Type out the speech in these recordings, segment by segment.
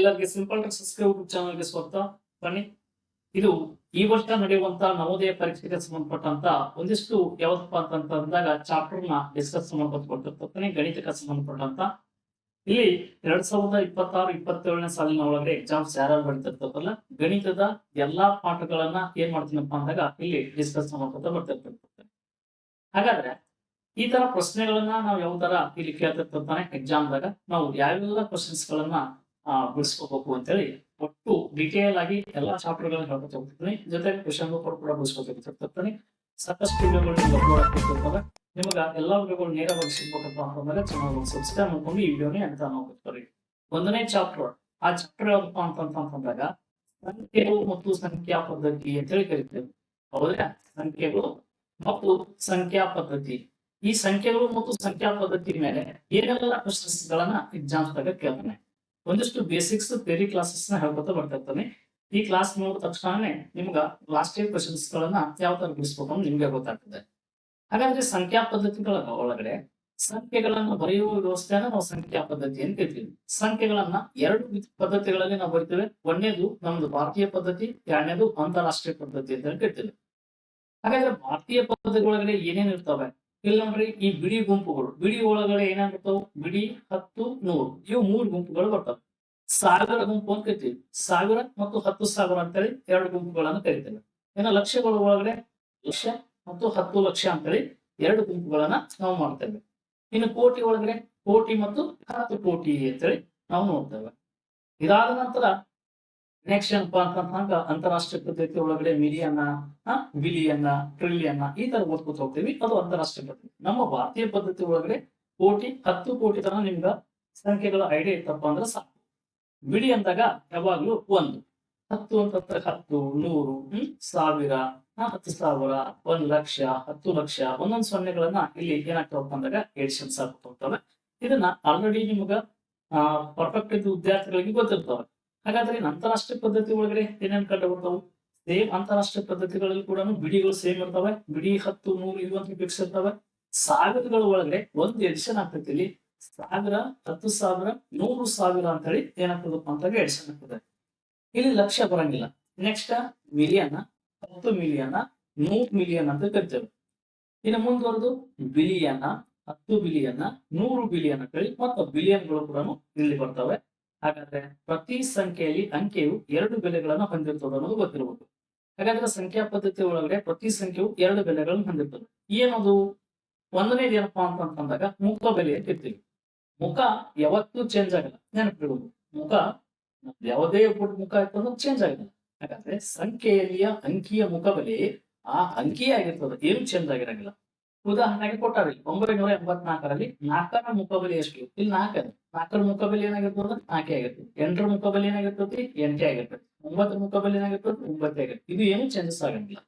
ಎಲ್ಲರಿಗೆ simple tricks YouTube ಚಾನಲ್ಗೆ ಸ್ವಾಗತ. ಬನ್ನಿ, ಇದು ಈ ವರ್ಷ ನಡೆಯುವಂತ ನವೋದಯ ಪರೀಕ್ಷೆಗೆ ಸಂಬಂಧಪಟ್ಟಂತ ಒಂದಿಷ್ಟು ಯಾವತ್ತಪ್ಪ ಅಂತಂದಾಗ ಚಾಪ್ಟರ್ ನ ಡಿಸ್ಕಸ್ ಮಾಡ್ಕೊತಿರ್ತೀನಿ. ಗಣಿತಕ್ಕೆ ಸಂಬಂಧಪಟ್ಟಂತ ಇಲ್ಲಿ 2026-27ನೇ ಸಾಲಿನ ಒಳಗಡೆ ಎಕ್ಸಾಮ್ಸ್ ಯಾರು ಬರೀತಿರ್ತಾರಲ್ಲ, ಗಣಿತದ ಎಲ್ಲಾ ಪಾಠಗಳನ್ನ ಏನ್ ಮಾಡ್ತೀನಪ್ಪ ಅಂದಾಗ ಇಲ್ಲಿ ಡಿಸ್ಕಸ್ ಮಾಡ್ಕೊತಾ ಬರ್ತಿರ್ತಾರೆ. ಹಾಗಾದ್ರೆ ಈ ತರ ಪ್ರಶ್ನೆಗಳನ್ನ ನಾವು ಯಾವ ತರ ಇಲ್ಲಿ ಕೇಳ್ತಿರ್ತಾನೆ ಎಕ್ಸಾಮ್ದಾಗ, ನಾವು ಯಾವೆಲ್ಲ ಕ್ವಶನ್ಸ್ ಗಳನ್ನ ಬಿಡಿಸ್ಕೋಬೇಕು ಅಂತೇಳಿ ಒಟ್ಟು ಡಿಟೇಲ್ ಆಗಿ ಎಲ್ಲಾ ಚಾಪ್ಟರ್ ಗಳನ್ನ ಹೇಳ್ಕೊತ ಹೋಗ್ತಿರ್ತೀನಿ. ಜೊತೆಗೆ ಕ್ವಶನ್ ಪೇಪರ್ ಕೂಡ ಬಿಡಿಸ್ಕೊತಿರ್ತೀನಿ. ಸಾಕಷ್ಟು ವಿಡಿಯೋಗಳು ನಿಮ್ಗೆ ಅಪ್ಲೋಡ್ ಆಗ್ತಿರ್ತವೆ. ನಿಮಗ ಎಲ್ಲಾ ವಿಡಿಯೋಗಳು ನೇರವಾಗಿ ಸಿಗ್ಬೇಕಪ್ಪ ಅಂತಂದ್ರೆ ಚಾನಲ್ ಸಬ್ಸ್ಕ್ರೈಬ್ ಮಾಡ್ಕೊಂಡು ಈ ವಿಡಿಯೋನೇ ಅಂತ ನೋಡ್ಕೊಳ್ತಾರೆ. ಒಂದನೇ ಚಾಪ್ಟರ್, ಆ ಚಾಪ್ಟರ್ ಯಾವ್ದಪ್ಪ ಅಂತಂದಾಗ ಸಂಖ್ಯೆಗಳು ಮತ್ತು ಸಂಖ್ಯಾ ಪದ್ಧತಿ ಅಂತೇಳಿ ಕರಿತೇವೆ. ಹೌದಾ? ಸಂಖ್ಯೆಗಳು ಮತ್ತು ಸಂಖ್ಯಾ ಪದ್ಧತಿ. ಈ ಸಂಖ್ಯೆಗಳು ಮತ್ತು ಸಂಖ್ಯಾ ಪದ್ಧತಿ ಮೇಲೆ ಏನೆಲ್ಲ ಕ್ವಶನ್ಸ್ ಗಳನ್ನ ಎಕ್ಸಾಮ್ಸ್ ದಾಗ ಕೇಳ್ತಾನೆ. ಒಂದಿಷ್ಟು ಬೇಸಿಕ್ಸ್ ಥಿಯರಿ ಕ್ಲಾಸಸ್ ನ ಹೇಳ್ಕೊತಾ ಬರ್ತಿರ್ತಾನೆ. ಈ ಕ್ಲಾಸ್ ನೋಡಿದ ತಕ್ಷಣನೇ ನಿಮ್ಗ ಲಾಸ್ಟ್ ಇಯರ್ ಕ್ವಶನ್ಸ್ ಗಳನ್ನ ಯಾವ ತರ ಬಿಡಿಸ್ಬೇಕು ಅಂತ ನಿಮ್ಗೆ ಗೊತ್ತಾಗ್ತದೆ. ಹಾಗಾದ್ರೆ ಸಂಖ್ಯಾ ಪದ್ಧತಿಗಳ ಒಳಗಡೆ ಸಂಖ್ಯೆಗಳನ್ನ ಬರೆಯುವ ವ್ಯವಸ್ಥೆಯನ್ನ ನಾವು ಸಂಖ್ಯಾ ಪದ್ಧತಿ ಅಂತ ಕರಿತೀವಿ. ಸಂಖ್ಯೆಗಳನ್ನ ಎರಡು ಪದ್ಧತಿಗಳಲ್ಲಿ ನಾವು ಬರಿತೇವೆ. ಒಂದನೇದು ನಮ್ದು ಭಾರತೀಯ ಪದ್ಧತಿ, ಎರಡನೇದು ಅಂತಾರಾಷ್ಟ್ರೀಯ ಪದ್ಧತಿ ಅಂತ ಕರಿತೇವೆ. ಹಾಗಾದ್ರೆ ಭಾರತೀಯ ಪದ್ಧತಿ ಒಳಗಡೆ ಏನೇನ್ ಇರ್ತವೆ ಇಲ್ಲಿ ನೋಡ್ರಿ. ಈ ಬಿಡಿ ಗುಂಪುಗಳು, ಬಿಡಿ ಒಳಗಡೆ ಏನಾಗಿರ್ತಾವ, ಬಿಡಿ 10, 100 ಇವು 3 ಗುಂಪುಗಳು ಬರ್ತವೆ. ಸಾವಿರ ಗುಂಪು ಅಂತ ಕರಿತೀವಿ. 1000 ಮತ್ತು 10,000 ಅಂತೇಳಿ 2 ಗುಂಪುಗಳನ್ನು ಕರಿತೇವೆ. ಇನ್ನು ಲಕ್ಷಗಳ ಒಳಗಡೆ ಲಕ್ಷ ಮತ್ತು 10 ಲಕ್ಷ ಅಂತೇಳಿ 2 ಗುಂಪುಗಳನ್ನ ನಾವು ಮಾಡ್ತೇವೆ. ಇನ್ನು ಕೋಟಿ ಒಳಗಡೆ ಕೋಟಿ ಮತ್ತು 10 ಕೋಟಿ ಅಂತೇಳಿ ನಾವು ನೋಡ್ತೇವೆ. ಇದಾದ ನಂತರ ನೆಕ್ಸ್ಟ್ ಏನಪ್ಪಾ ಅಂತಂದಾಗ ಅಂತಾರಾಷ್ಟ್ರೀಯ ಪದ್ಧತಿ ಒಳಗಡೆ ಮಿಲಿಯನ್ನ, ಬಿಲಿಯನ್ನ, ಟ್ರಿಲಿಯನ್ನ ಈ ತರ ಓದ್ಕೊತ ಹೋಗ್ತೀವಿ. ಅದು ಅಂತಾರಾಷ್ಟ್ರೀಯ ಪದ್ಧತಿ. ನಮ್ಮ ಭಾರತೀಯ ಪದ್ಧತಿ ಒಳಗಡೆ ಕೋಟಿ, 10 ಕೋಟಿ ತರ ನಿಮ್ಗ ಸಂಖ್ಯೆಗಳ ಐಡಿಯಾ ಇತ್ತಪ್ಪ ಅಂದ್ರೆ ಸಾಕು. ಬಿಡಿ ಅಂದಾಗ ಯಾವಾಗ್ಲೂ 1, 10 ಅಂತಂದ್ರೆ 10, 100, 1000, 10,000, 1 ಲಕ್ಷ, 10 ಲಕ್ಷ, ಒಂದೊಂದು ಸೊನ್ನೆಗಳನ್ನ ಇಲ್ಲಿ ಏನಾಗ್ತಾವಪ್ಪ ಅಂದಾಗ ಎಡಿಷನ್ಸ್ ಆಗ್ತಾ ಹೋಗ್ತವೆ. ಇದನ್ನ ಆಲ್ರೆಡಿ ನಿಮ್ಗ ಪರ್ಫೆಕ್ಟ್ ಇದ್ದ ವಿದ್ಯಾರ್ಥಿಗಳಿಗೆ ಗೊತ್ತಿರ್ತವೆ. ಹಾಗಾದ್ರೆ ಅಂತಾರಾಷ್ಟ್ರೀಯ ಪದ್ಧತಿ ಒಳಗಡೆ ಏನೇನ್ ಕಂಡು ಬರ್ತಾವು? ಸೇಮ್ ಅಂತಾರಾಷ್ಟ್ರೀಯ ಪದ್ಧತಿಗಳಲ್ಲಿ ಕೂಡ ಬಿಡಿಗಳು ಸೇಮ್ ಇರ್ತವೆ. ಬಿಡಿ 10, 100 ಇವಂತ ಫಿಕ್ಸ್ ಇರ್ತವೆ. ಸಾವಿರಗಳ ಒಳಗಡೆ ಒಂದು ಎಡಿಷನ್ ಆಗ್ತೈತಿ. ಇಲ್ಲಿ 1000, 10,000, 100,000 ಅಂತ ಹೇಳಿ ಏನಾಗ್ತದಪ್ಪ ಅಂತಾಗ ಎಡಿಷನ್ ಆಗ್ತದೆ. ಇಲ್ಲಿ ಲಕ್ಷ ಬರಂಗಿಲ್ಲ. ನೆಕ್ಸ್ಟ್ ಮಿಲಿಯನ್, 10 ಮಿಲಿಯನ್, 100 ಮಿಲಿಯನ್ ಅಂತ ಕರಿತೇವೆ. ಇನ್ನು ಮುಂದುವರೆದು ಬಿಲಿಯನ್, 10 ಬಿಲಿಯನ್, 100 ಬಿಲಿಯನ್ ಅಂತ ಹೇಳಿ ಮತ್ತೆ ಬಿಲಿಯನ್ಗಳು ಕೂಡ ಇಲ್ಲಿ ಬರ್ತವೆ. ಹಾಗಾದ್ರೆ ಪ್ರತಿ ಸಂಖ್ಯೆಯಲ್ಲಿ ಅಂಕೆಯು 2 ಬೆಲೆಗಳನ್ನ ಹೊಂದಿರ್ತದೆ ಅನ್ನೋದು ಗೊತ್ತಿರಬೇಕು. ಹಾಗಾದ್ರೆ ಸಂಖ್ಯಾ ಪದ್ಧತಿ ಒಳಗಡೆ ಪ್ರತಿ ಸಂಖ್ಯೆಯು 2 ಬೆಲೆಗಳನ್ನು ಹೊಂದಿರ್ತದೆ. ಏನದು? ಒಂದನೇದು ಏನಪ್ಪಾ ಅಂತಂದಾಗ ಮುಖ ಬೆಲೆ ಅಂತ ಇರ್ತೀವಿ. ಮುಖ ಯಾವತ್ತೂ ಚೇಂಜ್ ಆಗಲ್ಲ, ನೆನಪಿಡುವುದು. ಮುಖ ಯಾವುದೇ ಮುಖ ಇರ್ತದೆ ಚೇಂಜ್ ಆಗಲ್ಲ. ಹಾಗಾದ್ರೆ ಸಂಖ್ಯೆಯಲ್ಲಿಯ ಅಂಕಿಯ ಮುಖ ಬೆಲೆ ಆ ಅಂಕಿಯೇ ಆಗಿರ್ತದೆ, ಏನು ಚೇಂಜ್ ಆಗಿರಂಗಿಲ್ಲ. ಉದಾಹರಣೆಗೆ ಕೊಟ್ಟಾರೆ 984ರಲ್ಲಿ 4ರ ಮುಖಬೆಲೆ ಎಷ್ಟು? ಇಲ್ಲಿ 4 ಇದೆ. 4ರ ಮುಖಬೆಲೆ ಏನಾಗಿರ್ತದೆ? 4 ಆಗಿರ್ತದೆ. 8ರ ಮುಖಬೆಲೆ ಏನಾಗಿರ್ತದೆ? 8 ಆಗಿರ್ತದೆ. 9ರ ಮುಖಬೆಲೆ ಏನಾಗಿರ್ತದೆ? 9 ಆಗಿರ್ತದೆ. ಇದು ಏನು ಚೇಂಜಸ್ ಆಗಂಗಿಲ್ಲ.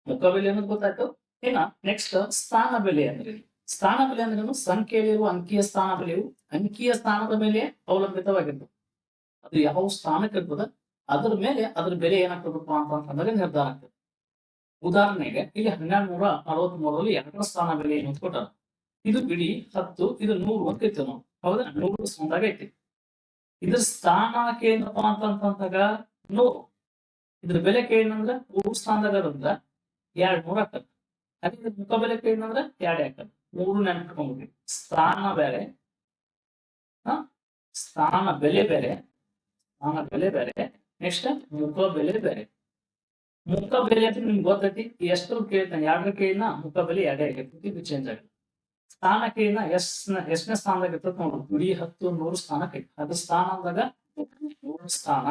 ಮುಖಬೆಲೆ ಅನ್ನೋದು ಗೊತ್ತಾಯ್ತು. ಇನ್ನ ನೆಕ್ಸ್ಟ್ ಸ್ಥಾನ ಬೆಲೆ ಅಂದ್ರೆ, ಸ್ಥಾನ ಬೆಲೆ ಅಂದ್ರೆ ಸಂಖ್ಯೆಯಲ್ಲಿರುವ ಅಂಕಿಯ ಸ್ಥಾನ ಬೆಲೆಯು ಅಂಕಿಯ ಸ್ಥಾನದ ಮೇಲೆ ಅವಲಂಬಿತವಾಗಿರ್ತದೆ. ಅದು ಯಾವ ಸ್ಥಾನಕ್ಕೆ ಇರ್ತದೆ ಅದ್ರ ಮೇಲೆ ಅದ್ರ ಬೆಲೆ ಏನಾಗ್ತದಪ್ಪ ಅಂತಂದ್ರೆ ನಿರ್ಧಾರ ಆಗ್ತದೆ. ಉದಾಹರಣೆಗೆ ಇಲ್ಲಿ 1263ರಲ್ಲಿ 2ರ ಸ್ಥಾನ ಬೆಲೆ ಏನು ಕೊಟ್ಟಾರ. ಇದು ಬಿಡಿ 10, ಇದು 100 ಅಂತ ಇರ್ತೇವೆ ನಾವು. ಹೌದಾ? 100 ಸ್ಥಾನದಾಗ ಐತಿ. ಇದ್ರ ಸ್ಥಾನಕ್ಕೆ ಏನಪ್ಪಾ ಅಂತಂದಾಗ 100. ಇದ್ರ ಬೆಲೆ ಏನಂದ್ರೆ 3 ಸ್ಥಾನದಾಗ ಅದಂದ್ರ 200 ಆಗ್ತದೆ. ಅದೇ ಮುಖ ಬೆಲೆ ಏನಂದ್ರೆ 2 ಆಗ್ತದೆ. 3 ನೆನಪಿಟ್ಕೊಂಡ್ಬಿಟ್ರಿ. ಸ್ಥಾನ ಬೇರೆ, ಸ್ಥಾನ ಬೆಲೆ ಬೇರೆ, ಸ್ಥಾನ ಬೆಲೆ ಬೇರೆ, ನೆಕ್ಸ್ಟ್ ಮುಖ ಬೆಲೆ ಬೇರೆ. ಮುಖ ಬೆಲೆ ಅಂತ ನಿಮ್ಗೆ ಗೊತ್ತೈತಿ. ಎಷ್ಟು ಕೇಳ್ತಾನೆ? 2ರ ಕೇಳಿನ ಮುಖ ಬೆಲೆ 2 ಆಗಿರ್ತೈತಿ. ಇದು ಚೇಂಜ್ ಆಗುತ್ತೆ. ಸ್ಥಾನ ಕೇಳಿನ ಎಷ್ಟನೇ ಸ್ಥಾನದಾಗ ಇರ್ತದೆ ನೋಡ್ರಿ. ಬಿಡಿ 10, 100 ಸ್ಥಾನಕ್ಕೆ. ಅದು ಸ್ಥಾನ ಅಂದಾಗ 100 ಸ್ಥಾನ.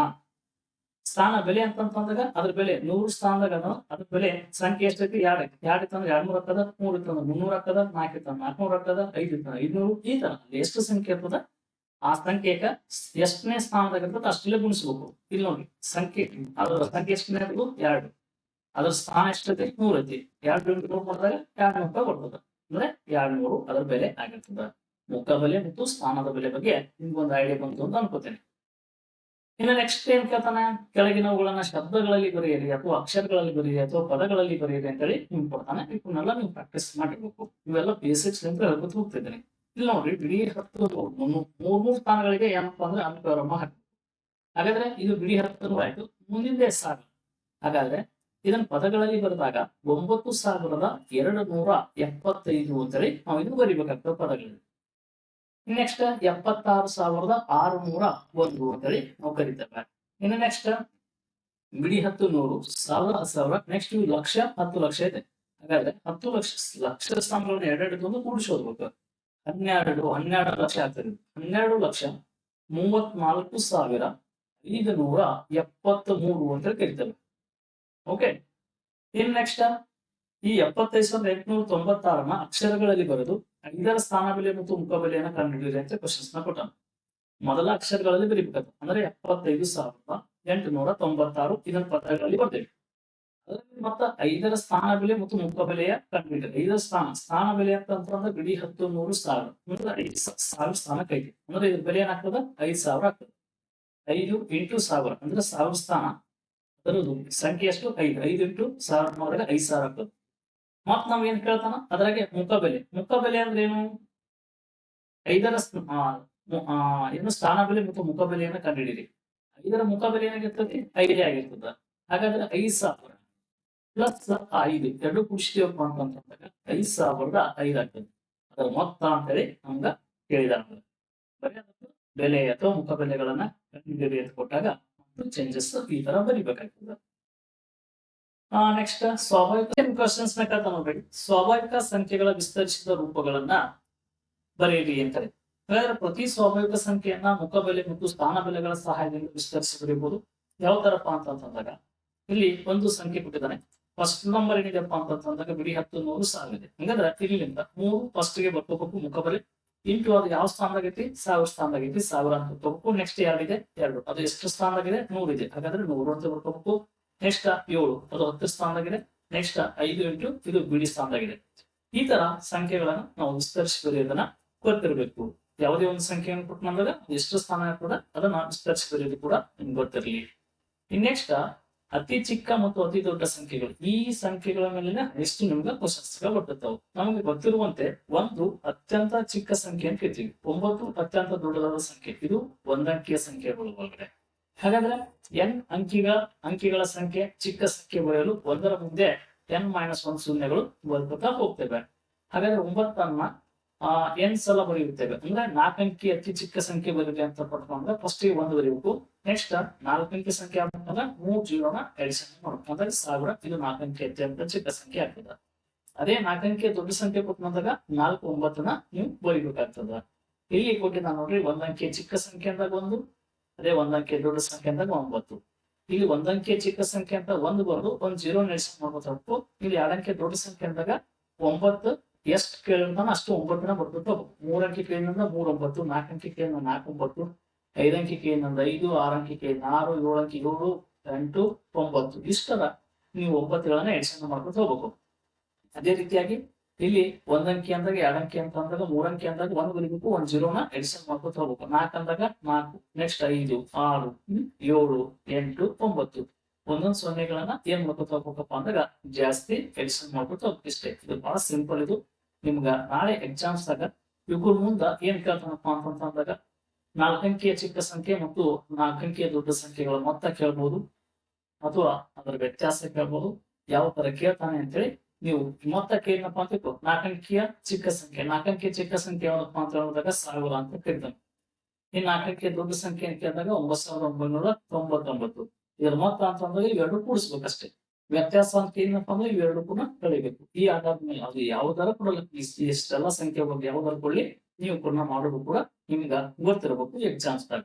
ಸ್ಥಾನ ಬೆಲೆ ಅಂತಂದಾಗ ಅದ್ರ ಬೆಲೆ 100 ಸ್ಥಾನದಾಗ ಅದ್ರ ಬೆಲೆ ಸಂಖ್ಯೆ ಎಷ್ಟೈತಿ? 2 ಐತಿ. 2 ಇತ್ತಂದ್ರೆ 200 ಆಗ್ತದ, 3 ಇತ್ತಂದ್ರೆ 300 ಆಗ್ತದ, 4 ಇತ್ತಂದ್ರೆ 400 ಆಗ್ತದ, 5 ಇತ್ತಂದ್ರೆ 500. ಈ ತರ ಎಷ್ಟು ಸಂಖ್ಯೆ ಇರ್ತದ ಆ ಸಂಖ್ಯೆಗ ಎಷ್ಟನೇ ಸ್ಥಾನದಾಗ ಇರ್ತದೆ ಅಷ್ಟಲ್ಲೇ ಗುಣಿಸ್ಬೇಕು. ಇಲ್ಲಿ ನೋಡಿ ಸಂಖ್ಯೆ, ಅದರ ಸಂಖ್ಯೆ ಎಷ್ಟನೇ ಇರ್ತದೆ? 2. ಅದ್ರ ಸ್ಥಾನ ಎಷ್ಟೈತಿ? 100 ಐತಿ. 2 × 100 ಮಾಡಿದಾಗ 200 ರೂಪಾಯಿ ಬರ್ತದೆ. ಅಂದ್ರೆ 200 ಅದರ ಬೆಲೆ ಆಗಿರ್ತದೆ. ಮುಖ ಬೆಲೆ ಮತ್ತು ಸ್ಥಾನದ ಬೆಲೆ ಬಗ್ಗೆ ನಿಮ್ಗೊಂದು ಐಡಿಯಾ ಬಂತು ಅಂತ ಅನ್ಕೋತೇನೆ. ಇನ್ನು ನೆಕ್ಸ್ಟ್ ಏನ್ ಕೇಳ್ತಾನ? ಕೆಳಗಿನವುಗಳನ್ನ ಶಬ್ದಗಳಲ್ಲಿ ಬರೆಯಿರಿ ಅಥವಾ ಅಕ್ಷರಗಳಲ್ಲಿ ಬರೆಯಿರಿ ಅಥವಾ ಪದಗಳಲ್ಲಿ ಬರೆಯಿರಿ ಅಂತೇಳಿ ನಿಮ್ಗೆ ಕೊಡ್ತಾನೆ. ಇವನ್ನೆಲ್ಲ ನೀವು ಪ್ರಾಕ್ಟೀಸ್ ಮಾಡಿರ್ಬೇಕು. ಇವೆಲ್ಲ ಬೇಸಿಕ್ಸ್ ಅಂತ ಹೇಳ್ಕೊತ ಹೋಗ್ತಿದ್ದೀನಿ. ಇಲ್ಲಿ ನೋಡ್ರಿ ಬಿಡಿ 10 ಮೂರ್ ಸ್ಥಾನಗಳಿಗೆ ಏನಪ್ಪಾ ಅಂದ್ರೆ ಅಲ್ಪವಿರಾಮ ಹಾಕ್ಬೇಕು. ಹಾಗಾದ್ರೆ ಇದು ಬಿಡಿ 10 ಆಯ್ತು. ಮುಂದಿನ ಸಾವಿರ. ಹಾಗಾದ್ರೆ ಇದನ್ನ ಪದಗಳಲ್ಲಿ ಬರೆದಾಗ 9,275 ಅಂತೇಳಿ ನಾವು ಇದು ಬರಿಬೇಕಾಗ್ತದೆ ಪದಗಳಲ್ಲಿ. ನೆಕ್ಸ್ಟ್ 76,601 ಅಂತೇಳಿ ನಾವು ಕರಿತೇವೆ. ಇನ್ನು ನೆಕ್ಸ್ಟ್ ಬಿಡಿ 10 100 ಸಾವಿರ 10,000 ನೆಕ್ಸ್ಟ್ ಲಕ್ಷ 10 ಲಕ್ಷ ಇದೆ. ಹಾಗಾದ್ರೆ 10 ಲಕ್ಷ ಸ್ಥಾನಗಳನ್ನ ಎರಡೆರಡು ಕೂಡಿಸಿ ಓದ್ಬೇಕು. 12 ಲಕ್ಷ ಆಗ್ತದೆ. 12,34,573 ಅಂತ ಕರಿತೇವೆ. ಓಕೆ. ಇನ್ ನೆಕ್ಸ್ಟ್ ಈ 75,896 ಅಕ್ಷರಗಳಲ್ಲಿ ಬರೆದು 5ರ ಸ್ಥಾನ ಬೆಲೆ ಮತ್ತು ಮುಖಬೆಲೆಯನ್ನ ಕಂಡುಹಿಡಿಯಿರಿ ಅಂತ ಕ್ವಶನ್ಸ್ ನ ಕೊಟ್ಟ. ಮೊದಲ ಅಕ್ಷರಗಳಲ್ಲಿ ಬರೀಬೇಕು. ಅಂದ್ರೆ 75,896 ಇದನ್ನ ಪದಗಳಲ್ಲಿ ಬರ್ತೇವೆ. ಮತ್ತೆ 5ರ ಸ್ಥಾನ ಬೆಲೆ ಮತ್ತು ಮುಖಬೆಲೆಯ ಕಂಡುಹಿಡಿಯಿರಿ. 5ರ ಸ್ಥಾನ ಬೆಲೆ ಅಂತಂದ್ರೆ ಬಿಡಿ 10 100 1000 ಅಂದ್ರೆ 5,000 ಸ್ಥಾನಕ್ಕೆ ಐತಿ. ಅಂದ್ರೆ ಇದ್ರ ಬೆಲೆ ಏನಾಗ್ತದ 5,000 ಆಗ್ತದೆ. 5 ಇಂಟು 1000 ಅಂದ್ರೆ 1000 ಸ್ಥಾನ. ಅದರದ್ದು ಸಂಖ್ಯೆ ಎಷ್ಟು 5 5 ಇಂಟು 1000 ಮಾಡಿದ್ರೆ 5,000 ಆಗ್ತದೆ. ಮತ್ ನಾವ್ ಏನ್ ಕೇಳ್ತಾನ ಅದ್ರಾಗೆ ಮುಖಬೆಲೆ ಅಂದ್ರೆ ಏನು 5ರ ಏನು ಸ್ಥಾನ ಬೆಲೆ ಮತ್ತು ಮುಖಬೆಲೆಯನ್ನ ಕಂಡುಹಿಡಿಯಿರಿ. 5ರ ಮುಖಬೆಲೆ ಏನಾಗಿರ್ತದೆ 5 ಆಗಿರ್ತದ. ಹಾಗಾದ್ರೆ 5,000 ಪ್ಲಸ್ 5 ಎರಡು ಕೂಡಿಸ್ತೀವಪ್ಪ ಅಂತಂದಾಗ 5,005 ಆಗ್ತದೆ. ಅದರ ಮೊತ್ತ ಅಂತೇಳಿ ನಮ್ಗ ಕೇಳಿದಾರ. ಬೆಲೆ ಅಥವಾ ಮುಖಬೆಲೆಗಳನ್ನ ಕಂಡುಹಿಡಿಯಿರಿ ಅಂತ ಕೊಟ್ಟಾಗ ಚೇಂಜಸ್ ಈ ತರ ಬರಿಬೇಕಾಗ್ತದೆ. ನೆಕ್ಸ್ಟ್ ಸ್ವಾಭಾವಿಕ ಕ್ವಶನ್ಸ್ ನ ಕೇಳ್ತಾ ನೋಡ್ರಿ. ಸ್ವಾಭಾವಿಕ ಸಂಖ್ಯೆಗಳ ವಿಸ್ತರಿಸಿದ ರೂಪಗಳನ್ನ ಬರೆಯಿರಿ ಅಂತಾರೆ. ಹಾಗಾದ್ರೆ ಪ್ರತಿ ಸ್ವಾಭಾವಿಕ ಸಂಖ್ಯೆಯನ್ನ ಮುಖಬೆಲೆ ಮತ್ತು ಸ್ಥಾನ ಬೆಲೆಗಳ ಸಹಾಯದಿಂದ ವಿಸ್ತರಿಸಿ ಬರೀಬಹುದು. ಯಾವ ತರಪ್ಪ ಅಂತಂದಾಗ ಇಲ್ಲಿ ಒಂದು ಸಂಖ್ಯೆ ಕೊಟ್ಟಿದ್ದಾನೆ. ಫಸ್ಟ್ ನಂಬರ್ ಏನಿದೆಪ್ಪ ಅಂತಂದಾಗ ಬಿಡಿ 10 100 1000 ಇದೆ. ಹಂಗಂದ್ರೆ ಇಲ್ಲಿಂದ 3 ಫಸ್ಟ್ ಗೆ ಬರ್ಕೋಬೇಕು ಮುಖಬೆಲೆ ಇಂಟು ಅದು ಯಾವ ಸ್ಥಾನದಾಗೈತಿ 1000 ಸ್ಥಾನದಾಗೈತಿ 1000 ಅಂತ ಬರ್ಕೋಬೇಕು. ನೆಕ್ಸ್ಟ್ 2 ಇದೆ 2 ಅದು ಎಷ್ಟು ಸ್ಥಾನದಾಗಿದೆ 100 ಇದೆ. ಹಾಗಾದ್ರೆ 100 ಅಂತ ಬರ್ಕೋಬೇಕು. ನೆಕ್ಸ್ಟ್ 7 ಅದು 10 ಸ್ಥಾನದಾಗಿದೆ. ನೆಕ್ಸ್ಟ್ 5 ಇಂಟು ಇದು ಬಿಡಿ ಸ್ಥಾನದಾಗಿದೆ. ಈ ತರ ಸಂಖ್ಯೆಗಳನ್ನ ನಾವು ವಿಸ್ತರಿಸಿ ಬರೆಯೋದನ್ನ ಗೊತ್ತಿರಬೇಕು. ಯಾವುದೇ ಒಂದು ಸಂಖ್ಯೆಯನ್ನು ಕೊಟ್ಟು ಬಂದಾಗ ಎಷ್ಟು ಸ್ಥಾನ ಇರ್ತದೆ ಅದನ್ನ ವಿಸ್ತರಿಸಿ ಬರೆಯೋದು ಕೂಡ ನಿಮ್ಗೆ ಗೊತ್ತಿರಲಿ. ಇನ್ ನೆಕ್ಸ್ಟ್ ಅತಿ ಚಿಕ್ಕ ಮತ್ತು ಅತಿ ದೊಡ್ಡ ಸಂಖ್ಯೆಗಳು. ಈ ಸಂಖ್ಯೆಗಳ ಮೇಲಿನ ಎಷ್ಟು ನಿಮ್ಗೆ ಕ್ವಶನ್ಸ್ ಬರ್ತಿರ್ತಾವೆ. ನಮಗೆ ಗೊತ್ತಿರುವಂತೆ 1 ಅತ್ಯಂತ ಚಿಕ್ಕ ಸಂಖ್ಯೆ ಅಂತ ಹೇಳ್ತೀವಿ. 9 ಅತ್ಯಂತ ದೊಡ್ಡದಾದ ಸಂಖ್ಯೆ. ಇದು ಒಂದಂಕಿಯ ಸಂಖ್ಯೆಗಳು ಒಳಗಡೆ. ಹಾಗಾದ್ರೆ n ಅಂಕಿಗಳ ಸಂಖ್ಯೆ ಚಿಕ್ಕ ಸಂಖ್ಯೆ ಬರೆಯಲು 1ರ ಮುಂದೆ n-1 ಶೂನ್ಯಗಳು ಬರ್ಕೊತಾ ಹೋಗ್ತೇವೆ. ಹಾಗಾದ್ರೆ 9ಅನ್ನ n ಸಲ ಬರೆಯುತ್ತೇವೆ. ಅಂದ್ರೆ 4 ಅಂಕಿ ಅತಿ ಚಿಕ್ಕ ಸಂಖ್ಯೆ ಬರೀರಿ ಅಂತ ಪಡ್ಕೊಂಡ್ರೆ ಫಸ್ಟ್ 1 ಬರೀಬೇಕು. ನೆಕ್ಸ್ಟ್ 4 ಅಂಕಿ ಸಂಖ್ಯೆ ಆಗ್ಬೇಕಂದ್ರೆ 3 0ನ ಎಡಿಷನ್ ಮಾಡ್ಬೇಕು. ಅಂದ್ರೆ 1000 ಇದು 4 ಅಂಕಿ ಅತ್ಯಂತ ಚಿಕ್ಕ ಸಂಖ್ಯೆ ಆಗ್ತದೆ. ಅದೇ 4 ಅಂಕಿಯ ದೊಡ್ಡ ಸಂಖ್ಯೆ ಕೊಟ್ಟಂದಾಗ 4 9ನ ನೀವು ಬರೀಬೇಕಾಗ್ತದ. ಇಲ್ಲಿ ಕೊಟ್ಟಿದ್ದ ನೋಡ್ರಿ 1 ಅಂಕಿಯ ಚಿಕ್ಕ ಸಂಖ್ಯೆ ಅಂದಾಗ 1, ಅದೇ 1 ಅಂಕಿಯ ದೊಡ್ಡ ಸಂಖ್ಯೆ ಅಂದಾಗ 9. ಇಲ್ಲಿ 1 ಅಂಕಿಯ ಚಿಕ್ಕ ಸಂಖ್ಯೆ ಅಂತ 1 ಬರೋದು 1 0 ಎಡಿಷನ್ ಮಾಡ್ಬೇಕು. ಇಲ್ಲಿ 2 ಅಂಕಿಯ ದೊಡ್ಡ ಸಂಖ್ಯೆ ಅಂದಾಗ 9 ಎಷ್ಟು ಕೇಳಿರ್ತಾನ ಅಷ್ಟು 9ನ ಬರ್ಬೇಕು. 3 ಅಂಕಿ ಕೇಳಿದ 3 9, 4 ಅಂಕಿ ಕೇಳಿದ 4 9, 5 ಅಂಕಿ ಕೇಳಿದ 5, 6 ಅಂಕಿ ಕೇಳಿದ 6, 7 ಅಂಕಿ 7, 8 9 ಇಷ್ಟರ ನೀವು 9ಗಳನ್ನ ಎಡಿಷನ್ ಮಾಡ್ಕೊತ ಹೋಗ್ಬೇಕು. ಅದೇ ರೀತಿಯಾಗಿ ಇಲ್ಲಿ 1 ಅಂಕಿ ಅಂದಾಗ 2 ಅಂಕಿ ಅಂತ ಅಂದಾಗ 3 ಅಂಕಿ ಅಂದಾಗ 1 ಬರೀಬೇಕು. 1 0ನ ಎಡಿಷನ್ ಮಾಡ್ಕೊತ ಹೋಗ್ಬೇಕು. 4 ಅಂದಾಗ 4, ನೆಕ್ಸ್ಟ್ 5 6 7 8 9 ಒಂದೊಂದು ಸೊನ್ನೆಗಳನ್ನ ಏನ್ ಮಾಡ್ಕೊತ ಹೋಗ್ಬೇಕಪ್ಪ ಅಂದಾಗ ಜಾಸ್ತಿ ಎಡಿಷನ್ ಮಾಡ್ಕೊತ ಹೋಗ್ಬೇಕು. ಇಷ್ಟೇ. ಇದು ಬಹಳ ಸಿಂಪಲ್. ಇದು ನಿಮ್ಗ ನಾಳೆ ಎಕ್ಸಾಮ್ಸ್ ದಾಗ ಇವ್ರ ಮುಂದ ಏನ್ ಕೇಳ್ತಾನಪ್ಪ ಅಂತಂದಾಗ 4 ಅಂಕಿಯ ಚಿಕ್ಕ ಸಂಖ್ಯೆ ಮತ್ತು 4 ಅಂಕಿಯ ದೊಡ್ಡ ಸಂಖ್ಯೆಗಳ ಮೊತ್ತ ಕೇಳ್ಬಹುದು ಅಥವಾ ಅದರ ವ್ಯತ್ಯಾಸ ಕೇಳ್ಬಹುದು. ಯಾವ ತರ ಕೇಳ್ತಾನೆ ಅಂತೇಳಿ ನೀವು ಮೊತ್ತ ಕೇಳಿನಪ್ಪ ಅಂತ 4 ಅಂಕಿಯ ಚಿಕ್ಕ ಸಂಖ್ಯೆ ಯಾವ್ದಪ್ಪ ಅಂತ ಹೇಳಿದಾಗ 1000 ಅಂತ ಕೇಳ್ತಾನೆ. ಇನ್ನು 4 ಅಂಕಿಯ ದೊಡ್ಡ ಸಂಖ್ಯೆ ಕೇಳಿದಾಗ 9,999. ಇದರ ಮೊತ್ತ ಅಂತಂದ್ರೆ ಇವೆರಡು ಕೂಡಿಸ್ಬೇಕಷ್ಟೇ. ವ್ಯತ್ಯಾಸ ಅಂತ ಏನಪ್ಪ ಅಂದ್ರೆ ಇವೆರಡು ಕೂಡ ಕಳಿಬೇಕು. ಈ ಆಧಾರದ ಮೇಲೆ ಅದು ಯಾವ್ದಾರ ಕೊಡಲ್ಲ. ಇಷ್ಟೆಲ್ಲ ಸಂಖ್ಯೆ ಬಗ್ಗೆ ಯಾವ್ದಾರು ಕೊಡ್ಲಿ ನೀವು ಕೂಡ ಮಾಡೋದು ಕೂಡ ನಿಮ್ಗ ಗೊತ್ತಿರಬೇಕು ಎಕ್ಸಾಮ್ಸ್ ದಾಗ.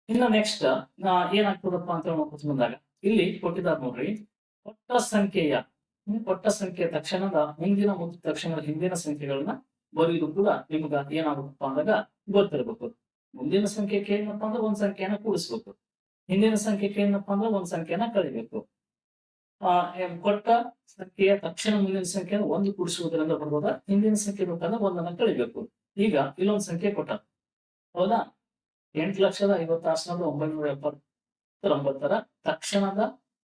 ಇನ್ನು ನೆಕ್ಸ್ಟ್ ಏನಾಗ್ತದಪ್ಪ ಅಂತ ಬಂದಾಗ ಇಲ್ಲಿ ಕೊಟ್ಟಿದ್ದಾರೆ ನೋಡ್ರಿ. ಕೊಟ್ಟ ಸಂಖ್ಯೆಯ ತಕ್ಷಣದ ಮುಂದಿನ ಮತ್ತು ತಕ್ಷಣದ ಹಿಂದಿನ ಸಂಖ್ಯೆಗಳನ್ನ ಬರೆಯುವುದು ಕೂಡ ನಿಮ್ಗ ಏನಾಗುತ್ತಪ್ಪ ಅಂದಾಗ ಗೊತ್ತಿರಬೇಕು. ಮುಂದಿನ ಸಂಖ್ಯೆಗೆ ಏನಪ್ಪ ಅಂದ್ರೆ ಒಂದ್ ಸಂಖ್ಯೆಯನ್ನ ಕೂಡಿಸ್ಬೇಕು. ಹಿಂದಿನ ಸಂಖ್ಯೆಗೆ ಏನಪ್ಪ ಅಂದ್ರೆ ಒಂದ್ ಸಂಖ್ಯೆಯನ್ನ ಕಳಿಬೇಕು. ಕೊಟ್ಟ ಸಂಖ್ಯೆಯ ತಕ್ಷಣ ಮುಂದಿನ ಸಂಖ್ಯೆ 1 ಕೂಡಿಸುವುದರಿಂದ ಬರ್ಬೋದ. ಹಿಂದಿನ ಸಂಖ್ಯೆ ಬೇಕಂದ್ರೆ 1ಅನ್ನ ಕಳಿಬೇಕು. ಈಗ ಇಲ್ಲೊಂದು ಸಂಖ್ಯೆ ಕೊಟ್ಟ, ಹೌದಾ? 8,56,979 ತಕ್ಷಣದ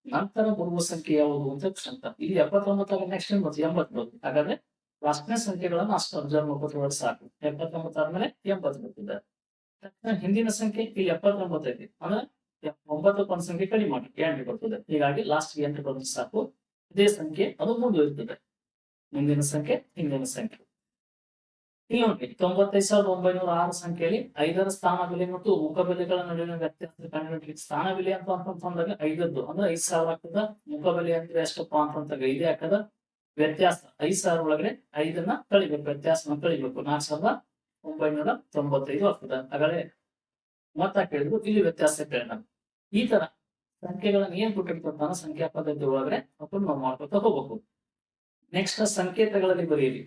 ನಂತರ ಬರುವ ಸಂಖ್ಯೆ ಯಾವುದು ಅಂತ ಪ್ರಶ್ನೆ. ಇಲ್ಲಿ 79 ನೆಕ್ಸ್ಟ್ 80 ಬರುತ್ತೆ. ಹಾಗಾದ್ರೆ ಲಾಸ್ಟ್ನೇ ಸಂಖ್ಯೆಗಳನ್ನ ಅಷ್ಟು ಅಬ್ಸರ್ವ್ ಮಾಡ್ಕೊತ ಸಾಕು. 79 ಆದ್ಮೇಲೆ 80 ಬರ್ತಿದೆ. ಹಿಂದಿನ ಸಂಖ್ಯೆ ಇಲ್ಲಿ 79 ಐತಿ ಅಂದ್ರೆ 9 ಒಂದ್ ಸಂಖ್ಯೆ ಕಡಿಮೆ ಮಾಡಿ 8 ಬರ್ತದೆ. ಹೀಗಾಗಿ ಲಾಸ್ಟ್ 8 ಬಂದ್ರೆ ಸಾಕು. ಇದೇ ಸಂಖ್ಯೆ ಅದು ಮುಂದುವರಿತದೆ. ಮುಂದಿನ ಸಂಖ್ಯೆ ಹಿಂದಿನ ಸಂಖ್ಯೆ. ಇಲ್ಲಿ ನೋಡಿ 95,906 ಸಂಖ್ಯೆಯಲ್ಲಿ 5ರ ಸ್ಥಾನ ಬೆಲೆ ಮತ್ತು ಮುಖಬೆಲೆಗಳ ನಡುವಿನ ವ್ಯತ್ಯಾಸ ಕಂಡುಹಿಡಿಯಲಿಕ್ಕೆ ಸ್ಥಾನ ಬೆಲೆ ಅಂತಂದಾಗ 5ದ್ದು ಅಂದ್ರೆ 5,000 ಆಗ್ತದ. ಮುಖಬೆಲೆ ಅಂದ್ರೆ ಎಷ್ಟಪ್ಪ ಅಂತಂದಾಗ 5 ಆಗ್ತದ. ವ್ಯತ್ಯಾಸ 5,000 ಒಳಗಡೆ 5ನ್ನ ಕಳಿಬೇಕು, ವ್ಯತ್ಯಾಸನ ಕಳಿಬೇಕು. 4,995 ಆಗ್ತದೆ. ಹಾಗಾದ್ರೆ ಮೊತ್ತ ಕೇಳಿದ್ರು, ಇಲ್ಲಿ ವ್ಯತ್ಯಾಸ ಕೇಳಿದ. ಈ ತರ ಸಂಖ್ಯೆಗಳನ್ನ ಏನ್ ಕೊಟ್ಟಿರ್ತಾನ ಸಂಖ್ಯಾ ಪದ್ಧತಿ ಒಳಗಡೆ ಅದನ್ನು ನಾವು ಮಾಡ್ಕೊತಾ ಹೋಗ್ಬೇಕು. ನೆಕ್ಸ್ಟ್ ಸಂಕೇತಗಳಲ್ಲಿ ಬರೆಯಿರಿ.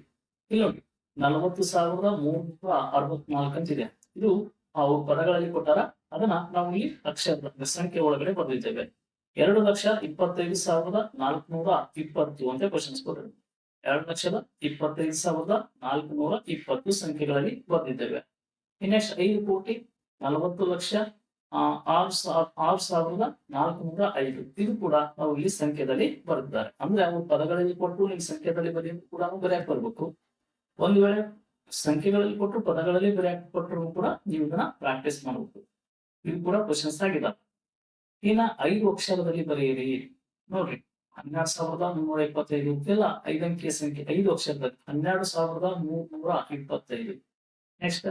ಇಲ್ಲಿ ನೋಡಿ 40,364 ಅಂತಿದೆ. ಇದು ಅವ್ರು ಪದಗಳಲ್ಲಿ ಕೊಟ್ಟಾರ, ಅದನ್ನ ನಾವು ಇಲ್ಲಿ ಅಕ್ಷರ ಸಂಖ್ಯೆ ಒಳಗಡೆ ಬರೆದಿದ್ದೇವೆ. 2,25,420 ಅಂತ ಕ್ವಶನ್ಸ್ ಕೊಟ್ಟಿದೆ. 2,25,420 ಸಂಖ್ಯೆಗಳಲ್ಲಿ ಬರೆದಿದ್ದೇವೆ. ನೆಕ್ಸ್ಟ್ 5,40,06,405 ಇದು ಕೂಡ ನಾವು ಇಲ್ಲಿ ಸಂಖ್ಯೆದಲ್ಲಿ ಬರೆದಿದ್ದಾರೆ. ಅಂದ್ರೆ ಅವ್ರು ಪದಗಳಲ್ಲಿ ಕೊಟ್ಟು ನೀವು ಸಂಖ್ಯೆದಲ್ಲಿ ಬರೆಯೋದು ಕೂಡ ಬರೆಯಕ್ ಬರ್ಬೇಕು. ಒಂದು ವೇಳೆ ಸಂಖ್ಯೆಗಳಲ್ಲಿ ಕೊಟ್ಟು ಪದಗಳಲ್ಲಿ ಬರೆಯಕ್ ಕೊಟ್ಟರು ಕೂಡ ನೀವು ಇದನ್ನ ಪ್ರಾಕ್ಟೀಸ್ ಮಾಡಬೇಕು. ಇದು ಕೂಡ ಕ್ವಶನ್ಸ್ ಆಗಿದ್ದಾವೆ. ಇನ್ನ 5 ಅಕ್ಷರದಲ್ಲಿ ಬರೆಯಿರಿ. ನೋಡ್ರಿ 12,325 ಇದೆಲ್ಲ 5 ಅಂಕಿಯ ಸಂಖ್ಯೆ. 5 ಅಕ್ಷರದಲ್ಲಿ 12,325. ನೆಕ್ಸ್ಟ್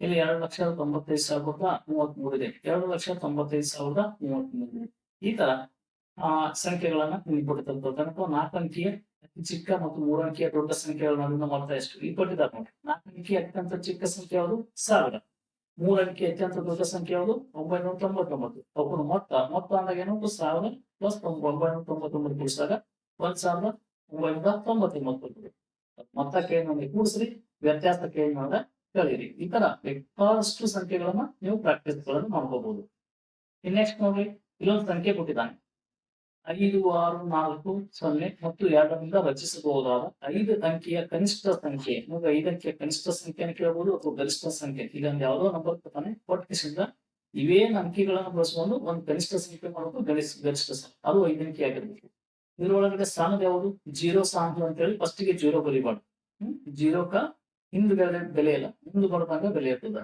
ಇಲ್ಲಿ 2,95,033 ಇದೆ. 2,95,033 ಈ ತರ ಸಂಖ್ಯೆಗಳನ್ನ ನೀವು ಕೊಟ್ಟಿರ್ತಾರೆ. 4 ಅಂಕಿಯ ಅತಿ ಚಿಕ್ಕ ಮತ್ತು 3 ಅಂಕಿಯ ದೊಡ್ಡ ಸಂಖ್ಯೆಗಳ ನಡುವಿನ ಮೊತ್ತ ಎಷ್ಟು ಈ ಕೊಟ್ಟಿದ್ದಾರೆ ನೋಡಿ. 4 ಅಂಕಿಯ ಅತ್ಯಂತ ಚಿಕ್ಕ ಸಂಖ್ಯೆ ಯಾವುದು 1000. 3 ಅಂಕಿಯ ಅತ್ಯಂತ ದೊಡ್ಡ ಸಂಖ್ಯೆ ಯಾವುದು 999. ಅವುಗಳ ಮೊತ್ತ ಅಂದಾಗ ಏನು 1000 ಪ್ಲಸ್ 999 ಕೂಡಿಸಿದಾಗ 1,999. ಮೊತ್ತ ಕೇಳಿ ನೋಡಿ ಕೂಡಿಸ್ರಿ, ವ್ಯತ್ಯಾಸ ಕೇಳಿ ನೋಡಿದ್ರೆ ಕಳೀರಿ. ಈ ತರ ಬೇಕಾದಷ್ಟು ಸಂಖ್ಯೆಗಳನ್ನ ನೀವು ಪ್ರಾಕ್ಟೀಸ್ ಮಾಡ್ಕೋಬಹುದು. ನೆಕ್ಸ್ಟ್ ನೋಡ್ರಿ, ಇಲ್ಲೊಂದು ಸಂಖ್ಯೆ ಕೊಟ್ಟಿದ್ದಾನೆ. 5, 6, 4, 0 ಮತ್ತು 2ರಿಂದ ರಚಿಸಬಹುದಾದ 5 ಅಂಕಿಯ ಕನಿಷ್ಠ ಸಂಖ್ಯೆ. 5 ಅಂಕಿಯ ಕನಿಷ್ಠ ಸಂಖ್ಯೆಯನ್ನು ಕೇಳಬಹುದು ಅಥವಾ ಗರಿಷ್ಠ ಸಂಖ್ಯೆ. ಇಲ್ಲೊಂದು ಯಾವುದೋ ನಂಬರ್ ಕೊಡ್ತಾನೆ, ಕೊಟ್ಟಿಸಿದ ಇವೇನ್ ಅಂಕಿಗಳನ್ನು ಬಳಸ್ಕೊಂಡು ಒಂದು ಕನಿಷ್ಠ ಸಂಖ್ಯೆ ಮಾಡೋದು ಗರಿಷ್ಠ ಸಂಖ್ಯೆ. ಅದು 5 ಅಂಕಿ ಆಗಿರ್ಬೇಕು. ಇದ್ರೊಳಗಡೆ ಸ್ಥಾನದ ಯಾವುದು 0 ಸ್ಥಾನ ಅಂತ ಹೇಳಿ ಫಸ್ಟಿಗೆ 0 ಬರಿಬಾರ್ದು. 0ಕ ಹಿಂದ್ಗಡೆ ಬೆಲೆ ಇಲ್ಲ, ಮುಂದೆ ಬರದಾಗ ಬೆಲೆ ಇರ್ತದ.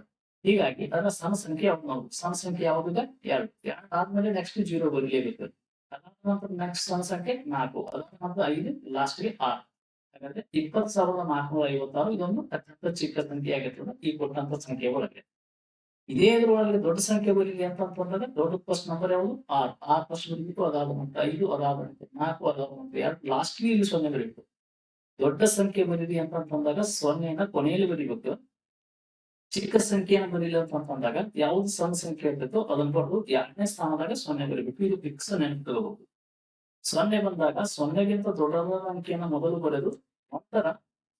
ಹೀಗಾಗಿ ಅದರ ಸಣ್ಣ ಸಂಖ್ಯೆ ಯಾವ್ದು ನಾವು ಸಣ್ಣ ಸಂಖ್ಯೆ ಯಾವ್ದಿದೆ 2. 2 ಆದ್ಮೇಲೆ ನೆಕ್ಸ್ಟ್ 0 ಬರಲೇಬೇಕು. ಅದಾದ ನಂತರ ನೆಕ್ಸ್ಟ್ ಸಣ್ಣ ಸಂಖ್ಯೆ 4, ಅದಾದ ನಂತರ 5, ಲಾಸ್ಟ್ಗೆ 6. ಹಾಗಾದ್ರೆ 20,456 ಇದೊಂದು ಅತ್ಯಂತ ಚಿಕ್ಕ ಸಂಖ್ಯೆ ಆಗಿರ್ತದೆ ಈ ಕೊಟ್ಟಂತ ಸಂಖ್ಯೆ ಒಳಗೆ. ಇದೇ ಇದ್ರೊಳಗೆ ದೊಡ್ಡ ಸಂಖ್ಯೆ ಬರೀಲಿ ಅಂತಂದ್ರೆ ದೊಡ್ಡ ಫಸ್ಟ್ ನಂಬರ್ ಯಾವುದು 6 ಫಸ್ಟ್ ಬರೀಬೇಕು. ಅದಾದ ನಂತರ 5, ಅದಾದ ನಂತರ 4, ಅದಾದ ನಂತರ 2, ಲಾಸ್ಟ್ಗೆ ಇಲ್ಲಿ 0 ಬರೀಬೇಕು. ದೊಡ್ಡ ಸಂಖ್ಯೆ ಬರೀರಿ ಅಂತಂದಾಗ 0ನ ಕೊನೆಯಲ್ಲಿ ಬರೀಬೇಕು. ಚಿಕ್ಕ ಸಂಖ್ಯೆಯನ್ನು ಬರೀಲಿ ಅಂತಂದಾಗ ಯಾವ್ದು ಸಣ್ಣ ಸಂಖ್ಯೆ ಇರ್ತೈತೋ ಅದನ್ನ ಬರೆದು 2ನೇ ಸ್ಥಾನದಾಗ 0 ಬರೀಬೇಕು. ಇದು ಫಿಕ್ಸ್ ನೆನಪು ತಗೋಬೇಕು. 0 ಬಂದಾಗ 0ಗಿಂತ ದೊಡ್ಡದಾದ ಅಂಕಿಯನ್ನು ಮೊದಲು ಬರೆದು ನಂತರ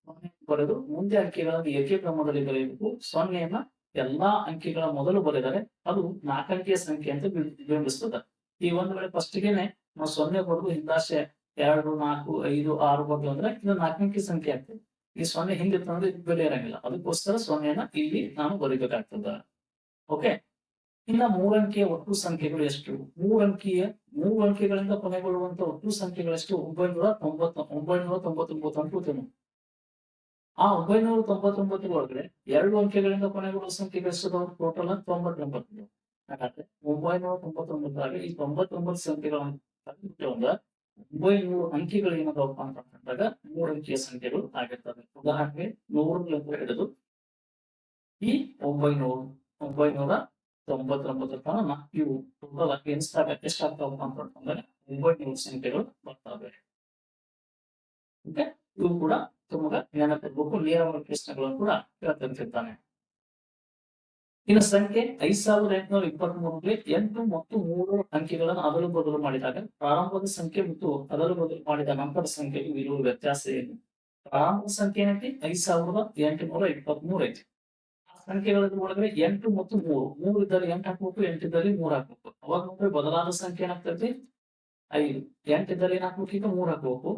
0 ಬರೆದು ಮುಂದೆ ಅಂಕಿಗಳನ್ನು ಏಕೆ ಕ್ರಮದಲ್ಲಿ ಬರೆಯಬೇಕು. 0ನ ಎಲ್ಲಾ ಅಂಕಿಗಳ ಮೊದಲು ಬರೆದರೆ ಅದು 4 ಅಂಕಿಯ ಸಂಖ್ಯೆ ಅಂತ ಬಿಂಬಿಸ್ತದೆ. ಈ ಒಂದು ವೇಳೆ ಫಸ್ಟ್ಗೆನೆ ನಾವು 0 ಬರೆದು ಹಿಂದಾಶೆ 2, 4, 5, 6 ಬರೆದು ಅಂದ್ರೆ ಇದು 4 ಅಂಕಿ ಸಂಖ್ಯೆ ಆಗ್ತದೆ. ಈ 0 ಹಿಂದಿರ್ತಂದ್ರೆ ಇದು ಬೆಲೆ ಇರಂಗಿಲ್ಲ. ಅದಕ್ಕೋಸ್ಕರ 0ನ ಇಲ್ಲಿ ನಾನು ಬರೀಬೇಕಾಗ್ತದ. ಓಕೆ, ಇನ್ನ 3 ಅಂಕಿಯ ಒಟ್ಟು ಸಂಖ್ಯೆಗಳು ಎಷ್ಟು? 3 ಅಂಕಿಗಳಿಂದ ಕೊನೆಗೊಳ್ಳುವಂತ ಒಟ್ಟು ಸಂಖ್ಯೆಗಳೆಷ್ಟು? 999 ಅನ್ಕೋತೇನೆ. ಆ 999 ಒಳಗಡೆ 2 ಅಂಕೆಗಳಿಂದ ಕೊನೆಗೊಳ್ಳುವ ಸಂಖ್ಯೆಗಳು ಎಷ್ಟು? ಟೋಟಲ್ 99. ಹಾಗಾದ್ರೆ 999 ಈ 99 ಸಂಖ್ಯೆಗಳನ್ನು ತೆಗೆದುಬಿಟ್ಟು 900 ಅಂಕಿಗಳು ಏನದವಪ್ಪ ಅಂತಂದಾಗ 3 ಅಂಕಿಯ ಸಂಖ್ಯೆಗಳು ಆಗಿರ್ತವೆ. ಉದಾಹರಣೆಗೆ 100ರಿಂದ ಹಿಡಿದು ಈ 999 ತನಕ ಇವು ಟೋಟಲ್ ಎಷ್ಟಾಗ್ತಾವಪ್ಪ ಅಂತಂದ್ರೆ 900 ಸಂಖ್ಯೆಗಳು ಬರ್ತವೆ. ಓಕೆ, ಇವು ಕೂಡ ತುಂಬಾ ನೆನಪಿರ್ಬೇಕು. ನೇರವಾದ ಪ್ರಶ್ನೆಗಳನ್ನು ಕೂಡ ಕೇಳ್ತಿರ್ತಾನೆ. ಇನ್ನು ಸಂಖ್ಯೆ 5,823 8 ಮತ್ತು 3 ಅಂಕಿಗಳನ್ನು ಅದಲು ಬದಲು ಮಾಡಿದಾಗ ಪ್ರಾರಂಭದ ಸಂಖ್ಯೆ ಮತ್ತು ಅದಲು ಬದಲು ಮಾಡಿದ ನಂತರ ಸಂಖ್ಯೆಗೆ ಇರುವ ವ್ಯತ್ಯಾಸ ಏನು? ಪ್ರಾರಂಭದ ಸಂಖ್ಯೆ ಏನೈತಿ 5,823 ಐತಿ. ಆ ಸಂಖ್ಯೆಗಳ ಒಳಗಡೆ 8 ಮತ್ತು 3 ಇದ್ದಲ್ಲಿ 8 ಹಾಕ್ಬೇಕು, 8 ಇದ್ದಲ್ಲಿ 3 ಹಾಕ್ಬೇಕು. ಅವಾಗ ನೋಡ್ರಿ ಬದಲಾದ ಸಂಖ್ಯೆ ಏನಾಗ್ತೈತಿ 5. 8 ಇದ್ದಲ್ಲಿ ಏನ್ ಹಾಕ್ಬೇಕು, ಈಗ 3 ಹಾಕ್ಬೇಕು.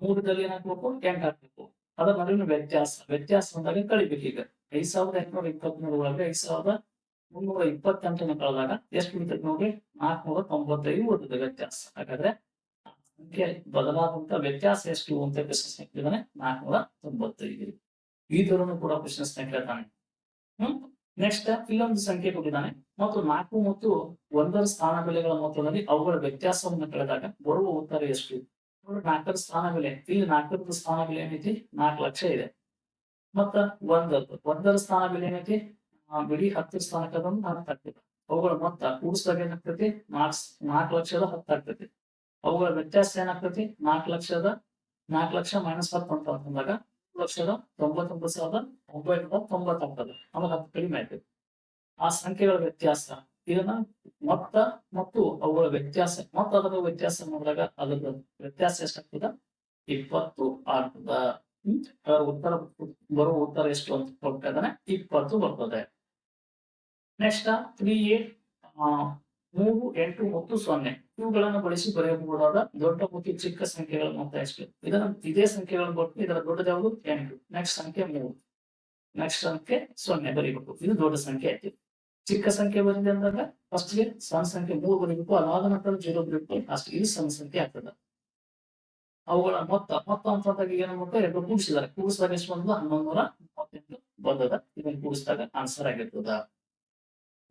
3 ಇದ್ದಲ್ಲಿ ಏನ್ ಹಾಕ್ಬೇಕು, 8 ಹಾಕ್ಬೇಕು. ಅದರ ನಡುವಿನ ವ್ಯತ್ಯಾಸ ಅಂದಾಗ ಕಳಿಬೇಕು. ಈಗ 5,823 ಒಳಗೆ 5,328 ಕಳೆದಾಗ ಎಷ್ಟು ಉಳಿತೈತಿ ನೋಡ್ರಿ 495 ಉಳಿತದೆ ವ್ಯತ್ಯಾಸ. ಹಾಗಾದ್ರೆ ಸಂಖ್ಯೆ ಬದಲಾದಂತ ವ್ಯತ್ಯಾಸ ಎಷ್ಟು ಅಂತ ಕ್ವಶನ್ಸ್ ಕೇಳಿದಾನೆ. 495. ಈ ತರನು ಕೂಡ ಕ್ವಶನ್ಸ್ ಕೇಳ್ತಾನೆ. ನೆಕ್ಸ್ಟ್ ಇಲ್ಲೊಂದು ಸಂಖ್ಯೆ ಕೊಟ್ಟಿದ್ದಾನೆ ಮತ್ತು 4 ಮತ್ತು 1ರ ಸ್ಥಾನ ಬೆಲೆಗಳ ಮೊತ್ತದಲ್ಲಿ ಅವುಗಳ ವ್ಯತ್ಯಾಸವನ್ನು ಕಳೆದಾಗ ಬರುವ ಉತ್ತರ ಎಷ್ಟು? ನೋಡಿ, 4ರ ಸ್ಥಾನ ಬೆಲೆ, ಇಲ್ಲಿ 4ರ ಸ್ಥಾನ ಬೆಲೆ ಏನೈತಿ? 4 ಲಕ್ಷ ಇದೆ. ಮತ್ತ 1ರ ಸ್ಥಾನ ಬೆಲೆ ಏನೈತಿ? ಬಿಡಿ 10 ಸ್ಥಾನಕ್ಕೆ ಅದನ್ನು 10 ಆಗ್ತೈತಿ. ಅವುಗಳ ಮೊತ್ತ ಕೂಡಿಸಿದಾಗ ಏನಾಗ್ತೈತಿ? 4 ಲಕ್ಷದ 10 ಆಗ್ತೈತಿ. ಅವುಗಳ ವ್ಯತ್ಯಾಸ ಏನಾಗ್ತೈತಿ? 4 ಲಕ್ಷ ಮೈನಸ್ 10 ಅಂತ ಅಂತಂದಾಗ 1,99,990 ಆಗ್ತದೆ. ಆಮೇಲೆ 10 ಕಡಿಮೆ ಆಯ್ತದೆ. ಆ ಸಂಖ್ಯೆಗಳ ವ್ಯತ್ಯಾಸ, ಇದನ್ನ ಮೊತ್ತ ಮತ್ತು ಅವುಗಳ ವ್ಯತ್ಯಾಸ, ಮತ್ತು ಅದರ ವ್ಯತ್ಯಾಸ ನೋಡಿದಾಗ ಅದರ ವ್ಯತ್ಯಾಸ ಎಷ್ಟಾಗ್ತದ? 20 ಆಗ್ತದ. ಉತ್ತರ ಬರುವ ಉತ್ತರ ಎಷ್ಟು ಅಂತ ಕೊಡ್ತಾ ಇದ್ದಾನೆ? 20 ಬರ್ತದೆ. ನೆಕ್ಸ್ಟ್ 3A 3, 8 ಮತ್ತು 0 ಇವುಗಳನ್ನು ಬಳಸಿ ಬರೆಯಬಹುದಾದ ದೊಡ್ಡ ಮತ್ತು ಚಿಕ್ಕ ಸಂಖ್ಯೆಗಳ ಮೊತ್ತ ಎಷ್ಟು? ಇದೇ ಸಂಖ್ಯೆಗಳನ್ನು ಕೊಟ್ಟು ಇದರ ದೊಡ್ಡದು ಯಾವುದು? 8. ನೆಕ್ಸ್ಟ್ ಸಂಖ್ಯೆ 3, ನೆಕ್ಸ್ಟ್ ಸಂಖ್ಯೆ 0 ಬರೀಬೇಕು. ಇದು ದೊಡ್ಡ ಸಂಖ್ಯೆ ಆಯ್ತು. ಚಿಕ್ಕ ಸಂಖ್ಯೆ ಬರೀದೆ ಅಂದಾಗ ಫಸ್ಟ್ ಗೆ ಸಣ್ಣ ಸಂಖ್ಯೆ 3 ಬರೀಬೇಕು, ಅದಾದ ನಂತರ 0 ಬರೀಬೇಕು. ಅಷ್ಟು ಇದು ಸಣ್ಣ ಸಂಖ್ಯೆ ಆಗ್ತದೆ. ಅವುಗಳ ಮೊತ್ತ ಅಂತಂದಾಗ ಏನು ಮಾಡ್ತಾರೆ? 2 ಕೂಡಿಸಿದಾಗ ಎಷ್ಟು ಬಂದು? 1138 ಬಂದದ. ಇದನ್ನು ಕೂಡಿಸಿದಾಗ ಆನ್ಸರ್ ಆಗಿರ್ತದ.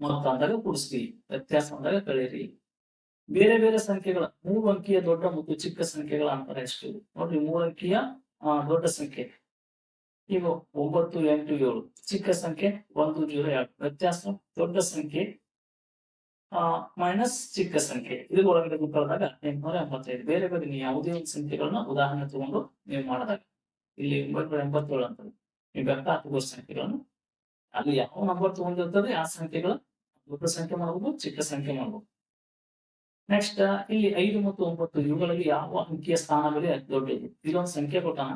ಮೊತ್ತ ಅಂದಾಗ ಕೂಡಿಸ್ರಿ, ವ್ಯತ್ಯಾಸ ಅಂದಾಗ ಕಳೀರಿ. ಬೇರೆ ಬೇರೆ ಸಂಖ್ಯೆಗಳ 3 ಅಂಕಿಯ ದೊಡ್ಡ ಮತ್ತು ಚಿಕ್ಕ ಸಂಖ್ಯೆಗಳ ಅಂತರ ಎಷ್ಟು? ನೋಡ್ರಿ, 3 ಅಂಕಿಯ ದೊಡ್ಡ ಸಂಖ್ಯೆ ಈಗ 9, 8, 7. ಚಿಕ್ಕ ಸಂಖ್ಯೆ 1, 0, 2. ವ್ಯತ್ಯಾಸ ದೊಡ್ಡ ಸಂಖ್ಯೆ ಮೈನಸ್ ಚಿಕ್ಕ ಸಂಖ್ಯೆ. ಇದು ಒಳಗಡೆ ಕಳೆದಾಗ 885. ಬೇರೆ ಬೇರೆ ನೀವು ಯಾವುದೇ ಒಂದು ಸಂಖ್ಯೆಗಳನ್ನ ಉದಾಹರಣೆ ತಗೊಂಡು ನೀವು ಮಾಡಿದಾಗ ಇಲ್ಲಿ 987 ಅಂತ ನೀವು ಬೇಕಾ ಹತ್ತು ಸಂಖ್ಯೆಗಳನ್ನು ಅಲ್ಲಿ ಯಾವ ನಂಬರ್ ತಗೊಂಡಿರ್ತದೆ ಆ ಸಂಖ್ಯೆಗಳ ದೊಡ್ಡ ಸಂಖ್ಯೆ ಮಾಡಬಹುದು, ಚಿಕ್ಕ ಸಂಖ್ಯೆ ಮಾಡಬಹುದು. ನೆಕ್ಸ್ಟ್ ಇಲ್ಲಿ 5 ಮತ್ತು 9 ಇವುಗಳಲ್ಲಿ ಯಾವ ಅಂಕಿಯ ಸ್ಥಾನ ಬೆಲೆ ದೊಡ್ಡದು? ಇಲ್ಲೊಂದು ಸಂಖ್ಯೆ ಕೊಟ್ಟಾನ.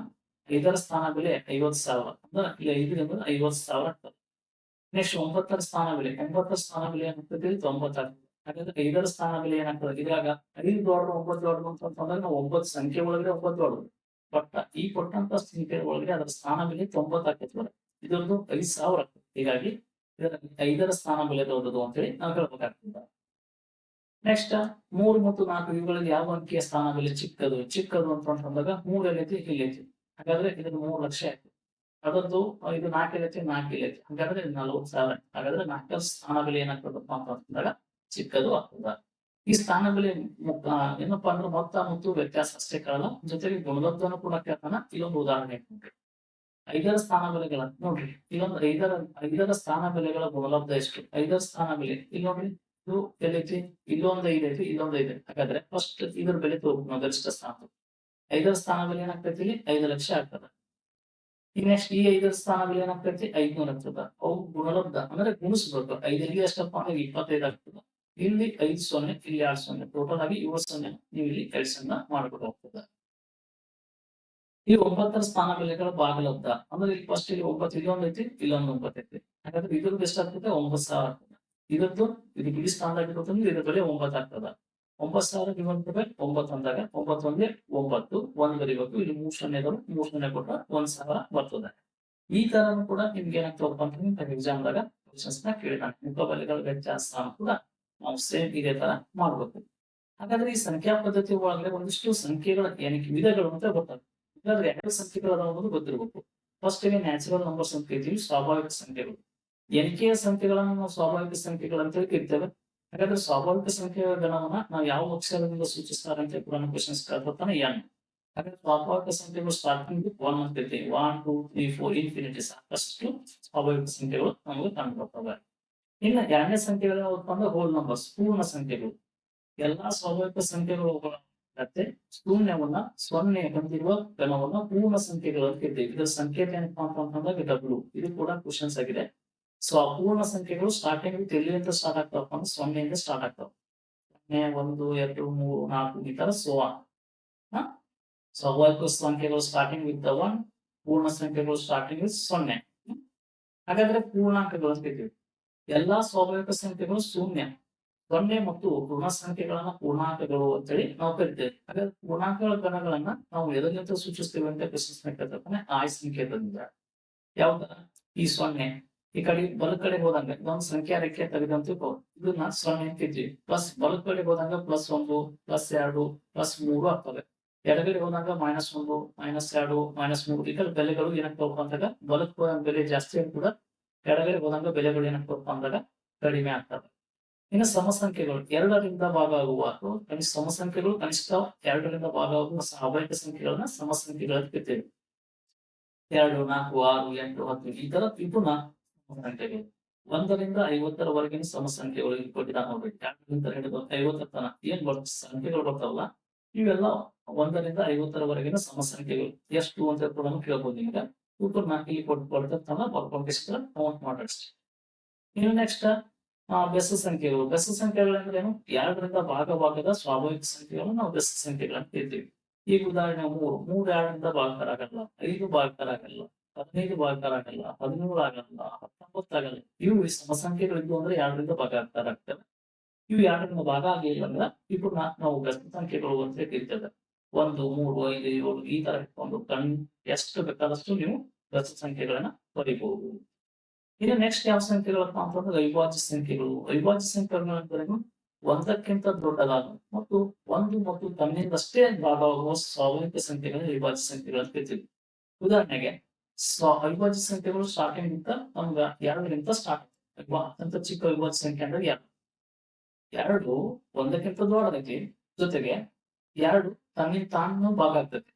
5ರ ಸ್ಥಾನ ಬೆಲೆ 50,000 ಅಂದ್ರೆ ಇಲ್ಲಿ 5 50,000 ಆಗ್ತದೆ. ನೆಕ್ಸ್ಟ್ 9ರ ಸ್ಥಾನ ಬೆಲೆ ಏನಾಗ್ತದೆ? 90 ಆಗ್ತದೆ. ಹಾಗಾದ್ರೆ 5ರ ಸ್ಥಾನ ಬೆಲೆ ಏನಾಗ್ತದೆ? ಇದ್ರಾಗ 5 ದೊಡ್ಡದು 9 ದೊಡ್ಡದು ಅಂತಂದ್ರೆ ನಾವು 9 ಸಂಖ್ಯೆ ಒಳಗಡೆ 9 ದೊಡ್ಡದು. ಬಟ್ ಈ ಕೊಟ್ಟಂತ ಸಂಖ್ಯೆ ಒಳಗಡೆ ಅದರ ಸ್ಥಾನ ಬೆಲೆ 90 ಆಗ್ತದೆ. ಇದೊಂದು 5,000 ಆಗ್ತದೆ. ಹೀಗಾಗಿ ಇದರಲ್ಲಿ 5ರ ಸ್ಥಾನ ಬೆಲೆ ದೊಡ್ಡದು ಅಂತೇಳಿ ನಾವು ಹೇಳ್ಬೇಕಾಗ್ತದೆ. ನೆಕ್ಸ್ಟ್ 3 ಮತ್ತು 4 ಇವುಗಳಲ್ಲಿ ಯಾವ ಅಂಕಿಯ ಸ್ಥಾನ ಬೆಲೆ ಚಿಕ್ಕದು ಅಂತಂದಾಗ 3 ಎಲ್ಲೈತಿ, ಇಲ್ಲೈತಿ. ಹಾಗಾದ್ರೆ ಇದನ್ನು 3 ಲಕ್ಷ ಆಯ್ತು. ಅದರದ್ದು ಇದು 4 ಎಲ್ಲೈತಿ, 4 ಇಲ್ಲೈತಿ. ಹಾಗಾದ್ರೆ ಇದು 40,000. ಹಾಗಾದ್ರೆ 4ರ ಸ್ಥಾನ ಬೆಲೆ ಏನಾಗ್ತದಪ್ಪ ಅಂತಂದಾಗ ಚಿಕ್ಕದು ಆಗ್ತದ. ಈ ಸ್ಥಾನ ಬೆಲೆ ಏನಪ್ಪಾ ಅಂದ್ರೆ ಮೊತ್ತ ಮತ್ತು ವ್ಯತ್ಯಾಸ ಅಷ್ಟೇ ಕಾರಣ, ಜೊತೆಗೆ ಗುಣಲಬ್ಧನು ಕೂಡ ಕೇಳ್ತಾನ. ಇಲ್ಲೊಂದು ಉದಾಹರಣೆ ಕೊಡ್ರಿ. 5ರ ಸ್ಥಾನ ಬೆಲೆಗಳ ನೋಡ್ರಿ, ಇಲ್ಲೊಂದು 5ರ ಸ್ಥಾನ ಬೆಲೆಗಳ ಗುಣಲಬ್ಧ ಎಷ್ಟು? 5ರ ಸ್ಥಾನ ಬೆಲೆ ಇಲ್ಲಿ ನೋಡ್ರಿ, ಇದು ಎಲ್ಲೈತಿ, ಇಲ್ಲೊಂದು 5 ಐತಿ, ಇಲ್ಲೊಂದು 5 ಐತಿ. ಹಾಗಾದ್ರೆ ಫಸ್ಟ್ ಇದರ ಬೆಲೆ ತಗೋಬೇಕು ನಾವು, ಗರಿಷ್ಠ ಸ್ಥಾನ. 5ರ ಸ್ಥಾನ ಬೆಲೆ ಏನಾಗ್ತೈತಿ? ಇಲ್ಲಿ 5 ಲಕ್ಷ ಆಗ್ತದ. ಈ ನೆಕ್ಸ್ಟ್ ಈ 5ರ ಸ್ಥಾನ ಬೆಲೆ ಏನಾಗ್ತೈತಿ? 500 ಆಗ್ತದ. ಅವು ಗುಣಲಬ್ಧ ಅಂದ್ರೆ ಗುಣಿಸ್ಬೇಕು. 5 ಎಷ್ಟಪ್ಪ ಅಂದ್ರೆ 25 ಆಗ್ತದ. ಇಲ್ಲಿ 5 0, ಇಲ್ಲಿ 2 0, ಟೋಟಲ್ ಆಗಿ 7 0. ನೀವು ಇಲ್ಲಿ 2 0 ಮಾಡ್ಬಿಟ್ಟು ಹೋಗ್ತದ. ಈ 9ರ ಸ್ಥಾನ ಬೆಲೆಗಳ ಭಾಗಲಬ್ಧ ಅಂದ್ರೆ ಇಲ್ಲಿ ಫಸ್ಟ್ ಇಲ್ಲಿ 9 ಇಲ್ಲೊಂದು ಐತಿ, ಇಲ್ಲೊಂದು 9 ಐತಿ. ಹಾಗಾದ್ರೆ ಇದ್ರದ್ದು ಎಷ್ಟಾಗ್ತದೆ? 9,000 ಆಗ್ತದೆ. ಇದು ಬಿಡಿ ಸ್ಥಾನದಾಗಿರೋದ್ರಿಂದ ಇದ್ರ ಬೆಲೆ 9 ಆಗ್ತದ. 9,000 ಡಿವೈಡೆಡ್ ಬೈ 9 ಅಂದಾಗ 9 ಒಂದೇ 9, 1 ಬರೀಬೇಕು. ಇಲ್ಲಿ 3 0 ಇದಾವೆ, 3 0 ಕೊಟ್ಟ 1,000 ಬರ್ತದೆ. ಈ ತರನು ಕೂಡ ನಿಮ್ಗೆ ಏನಾಗ್ತದಪ್ಪ ಅಂತಂದ್ರೆ ಎಕ್ಸಾಮ್ದಾಗ ಕ್ವಶನ್ಸ್ ನ ಕೇಳಿದಾನೆ. ಮುಖಬೆಲೆಗಳ ವ್ಯತ್ಯಾಸ ಕೂಡ ನಾವು ಸೇಮ್ ಇದೇ ತರ ಮಾಡ್ಬೇಕು. ಹಾಗಾದ್ರೆ ಈ ಸಂಖ್ಯಾ ಪದ್ಧತಿ ಒಳಗಡೆ ಒಂದಿಷ್ಟು ಸಂಖ್ಯೆಗಳ ಎಣಿಕೆ ವಿಧಗಳು ಅಂತ ಗೊತ್ತಾಗುತ್ತೆ. ಹಾಗಾದ್ರೆ 2 ಸಂಖ್ಯೆಗಳು ಅನ್ನೋದು ಗೊತ್ತಿರಬೇಕು. ಫಸ್ಟ್ ಗೆ ನ್ಯಾಚುರಲ್ ನಂಬರ್ಸ್ ಅಂತ ಕರಿತೀವಿ, ಸ್ವಾಭಾವಿಕ ಸಂಖ್ಯೆಗಳು. ಎಣಿಕೆಯ ಸಂಖ್ಯೆಗಳನ್ನು ನಾವು ಸ್ವಾಭಾವಿಕ ಸಂಖ್ಯೆಗಳು ಅಂತ ಕರಿತೇವೆ. ಹಾಗಾದ್ರೆ ಸ್ವಾಭಾವಿಕ ಸಂಖ್ಯೆಗಳ ಗಣವನ್ನ ನಾವು ಯಾವ ಅಕ್ಷರದಿಂದ ಸೂಚಿಸ್ತಾರೆ ಅಂತ ಕೂಡ ಕ್ವಶನ್ಸ್ ಕೇಳ್ತಾನೆ ಎನ್. ಹಾಗಾದ್ರೆ ಸ್ವಾಭಾವಿಕ ಸಂಖ್ಯೆಗಳು ಸ್ಟಾರ್ಟಿಂಗ್ 1 ಅಂತ ಕರಿತೀವಿ. 1, 2, 3, 4 ಇನ್ಫಿನಿಟಿ ಸಾಕಷ್ಟು ಸ್ವಾಭಾವಿಕ ಸಂಖ್ಯೆಗಳು ನಮಗೆ ಕಂಡು ಬರ್ತವೆ. ಇನ್ನು 2ನೇ ಸಂಖ್ಯೆಗಳು ಯಾವಪ್ಪ ಅಂದ್ರೆ ಹೋಲ್ ನಂಬರ್ಸ್, ಪೂರ್ಣ ಸಂಖ್ಯೆಗಳು. ಎಲ್ಲಾ ಸ್ವಾಭಾವಿಕ ಸಂಖ್ಯೆಗಳು ಮತ್ತೆ ಶೂನ್ಯವನ್ನ 0 ಹೊಂದಿರುವ ಗಣವನ್ನ ಪೂರ್ಣ ಸಂಖ್ಯೆಗಳು ಅಂತ ಕರಿತೀವಿ. ಇದರ ಸಂಕೇತ ಏನಪ್ಪಾ ಅಂತಂದಾಗ ಡಬ್ಲ್ಯೂ. ಇದು ಕೂಡ ಕ್ವಶನ್ಸ್ ಆಗಿದೆ. ಸೊ ಅಪೂರ್ಣ ಸಂಖ್ಯೆಗಳು ಸ್ಟಾರ್ಟಿಂಗ್ ಎಲ್ಲಿಂದ ಸ್ಟಾರ್ಟ್ ಆಗ್ತಾವಪ್ಪ ಅಂದ್ರೆ 0 ಇಂದ ಸ್ಟಾರ್ಟ್ ಆಗ್ತಾವ. 0, 1, 2, 3, 4 ಈ ತರ ಸ್ವಾಭಾವಿಕ ಸಂಖ್ಯೆಗಳು ಸ್ಟಾರ್ಟಿಂಗ್ ವಿತ್ 1, ಪೂರ್ಣ ಸಂಖ್ಯೆಗಳು ಸ್ಟಾರ್ಟಿಂಗ್ ವಿತ್ 0. ಹಾಗಾದ್ರೆ ಪೂರ್ಣಾಂಕಗಳು ಅಂತ ಕರಿತೀವಿ. ಎಲ್ಲಾ ಸ್ವಾಭಾವಿಕ ಸಂಖ್ಯೆಗಳು ಶೂನ್ಯ, 0 ಮತ್ತು ಋಣ ಸಂಖ್ಯೆಗಳನ್ನ ಪೂರ್ಣಾಂಕಗಳು ಅಂತೇಳಿ ನಾವು ಕರಿತೇವೆ. ಹಾಗಾದ್ರೆ ಪೂರ್ಣಾಂಕಗಳ ಗಣಗಳನ್ನ ನಾವು ಎದರಿಂದ ಸೂಚಿಸ್ತೇವೆ ಅಂತ ಕ್ವಶನ್ಸ್ ಕೇಳ್ತಾನೆ. ಆಯ್ ಸಂಕೇತದಿಂದ. ಯಾವ್ದ? ಈ 0 ಈ ಕಡೆ ಬಲ ಕಡೆ ಹೋದಂಗ ಇದೊಂದು ಸಂಖ್ಯಾ ರೇಖೆ ತೆಗೆದಂತ ಇದನ್ನ 0 ಅಂತಿದ್ವಿ. ಪ್ಲಸ್ ಬಲ ಕಡೆ ಹೋದಂಗ +1 +2 +3 ಆಗ್ತವೆ. ಎಡಗಡೆ ಹೋದಾಗ -1 -2 -3 ಈ ಕಡೆ ಬೆಲೆಗಳು ಏನಾಗ್ತಾವಪ್ಪ ಅಂದಾಗ ಬಲಕ್ಕೆ ಹೋದಂಗ ಬೆಲೆ ಜಾಸ್ತಿ ಆಗ್ತದ, ಎಡಗಡೆ ಹೋದಂಗ ಬೆಲೆಗಳು ಏನಾಗ್ತಾವಪ್ಪ ಅಂದಾಗ ಕಡಿಮೆ ಆಗ್ತವೆ. ಇನ್ನು ಸಮಸಂಖ್ಯೆಗಳು 2ರಿಂದ ಭಾಗ ಆಗುವ ಸಮಸಂಖ್ಯೆಗಳು ಕನಿಷ್ಠ 2ರಿಂದ ಭಾಗ ಆಗುವ ಸ್ವಾಭಾವಿಕ ಸಂಖ್ಯೆಗಳನ್ನ ಸಮಸಂಖ್ಯೆಗಳು ಅಂತ ಕರಿತೀವಿ. 2, 4, 6, 8, 10 ಈ ತರ ತ್ರಿಪುರ್ಣ ಸಮಸಂಖ್ಯೆಗಳು. 1ರಿಂದ 50ರವರೆಗಿನ ಸಮಸಂಖ್ಯೆಗಳು ಇಲ್ಲಿ ಕೊಟ್ಟಿದ್ದಾರೆ ನೋಡ್ರಿ. 2ರಿಂದ ಹಿಡಿದು 50 ತನ ಏನ್ ಬರುತ್ತೆ ಸಂಖ್ಯೆಗಳು ಬರ್ತಾವಲ್ಲ ಇವೆಲ್ಲ 1ರಿಂದ 50ರವರೆಗಿನ ಸಮಸಂಖ್ಯೆಗಳು. ಎಷ್ಟು ಅಂತ ಕೂಡ ಕೇಳ್ಬೋದು ನಿಮ್ಗೆ. ತ್ರಿಪುರ್ಣ ಇಲ್ಲಿ ಕೊಡ್ತಾನ ಬರ್ಕೊಂಡಿಷ್ಟ ಕೌಂಟ್ ಮಾಡಷ್ಟೇ. ಇನ್ನು ನೆಕ್ಸ್ಟ್ ಬೆಸ ಸಂಖ್ಯೆಗಳು. ಬೆಸ ಸಂಖ್ಯೆಗಳು ಅಂದ್ರೆ ಏನು? 2ರಿಂದ ಭಾಗದ ಸ್ವಾಭಾವಿಕ ಸಂಖ್ಯೆಗಳನ್ನು ನಾವು ಬೆಸ ಸಂಖ್ಯೆಗಳಂತ ಹೇಳ್ತೀವಿ. ಈಗ ಉದಾಹರಣೆ 3 2ರಿಂದ ಭಾಗಕಾರ ಆಗಲ್ಲ, 5 ಭಾಗಕಾರ ಆಗಲ್ಲ, 15 ಭಾಗಕಾರ ಆಗಲ್ಲ, 13 ಆಗಲ್ಲ, 19 ಆಗಲ್ಲ. ಇವು ಸಮಸಂಖ್ಯೆಗಳು ಇದ್ವು ಅಂದ್ರೆ 2ರಿಂದ ಭಾಗಾಕಾರ ಆಗ್ತವೆ. ಇವು 2ರಿಂದ ಭಾಗ ಆಗಿಲ್ಲ ಅಂದ್ರೆ ಇವನ್ನ ನಾವು ಬೆಸ ಸಂಖ್ಯೆಗಳು ಅಂತ ಕರಿತೇವೆ. 1, 3, 5, 7 ಈ ತರ ಇಟ್ಕೊಂಡು ಎಷ್ಟು ಬೇಕಾದಷ್ಟು ನೀವು ಬೆಸ ಸಂಖ್ಯೆಗಳನ್ನ ಬರೀಬಹುದು. ಇನ್ನು ನೆಕ್ಸ್ಟ್ ಯಾವ ಸಂಖ್ಯೆಗಳಪ್ಪ ಅಂತಂದ್ರೆ ಅವಿಭಾಜ್ಯ ಸಂಖ್ಯೆಗಳು. ಅವಿಭಾಜ್ಯ ಸಂಖ್ಯೆಗಳು ಅಂದ್ರೆ ಒಂದಕ್ಕಿಂತ ದೊಡ್ಡದಾದ ಮತ್ತು 1 ಮತ್ತು ತನ್ನಿಂದಷ್ಟೇ ಭಾಗವಾಗುವ ಸ್ವಾಭಾವಿಕ ಸಂಖ್ಯೆಗಳನ್ನ ಅವಿಭಾಜ್ಯ ಸಂಖ್ಯೆಗಳು ಅಂತ ಕರಿತೀವಿ. ಉದಾಹರಣೆಗೆ ಅವಿಭಾಜ್ಯ ಸಂಖ್ಯೆಗಳು ಸ್ಟಾರ್ಟಿಂಗ್ ಗಿಂತ ನಮ್ಗೆ 2ರಿಂದ ಸ್ಟಾರ್ಟ್ ಆಗ್ತದೆ. ಅತ್ಯಂತ ಚಿಕ್ಕ ಅವಿಭಾಜ್ಯ ಸಂಖ್ಯೆ ಅಂದ್ರೆ 2 ಒಂದಕ್ಕಿಂತ ದೊಡ್ಡದೈತಿ, ಜೊತೆಗೆ 2 ತನ್ನಿಂದ ತಾನು ಭಾಗ ಆಗ್ತದೆ,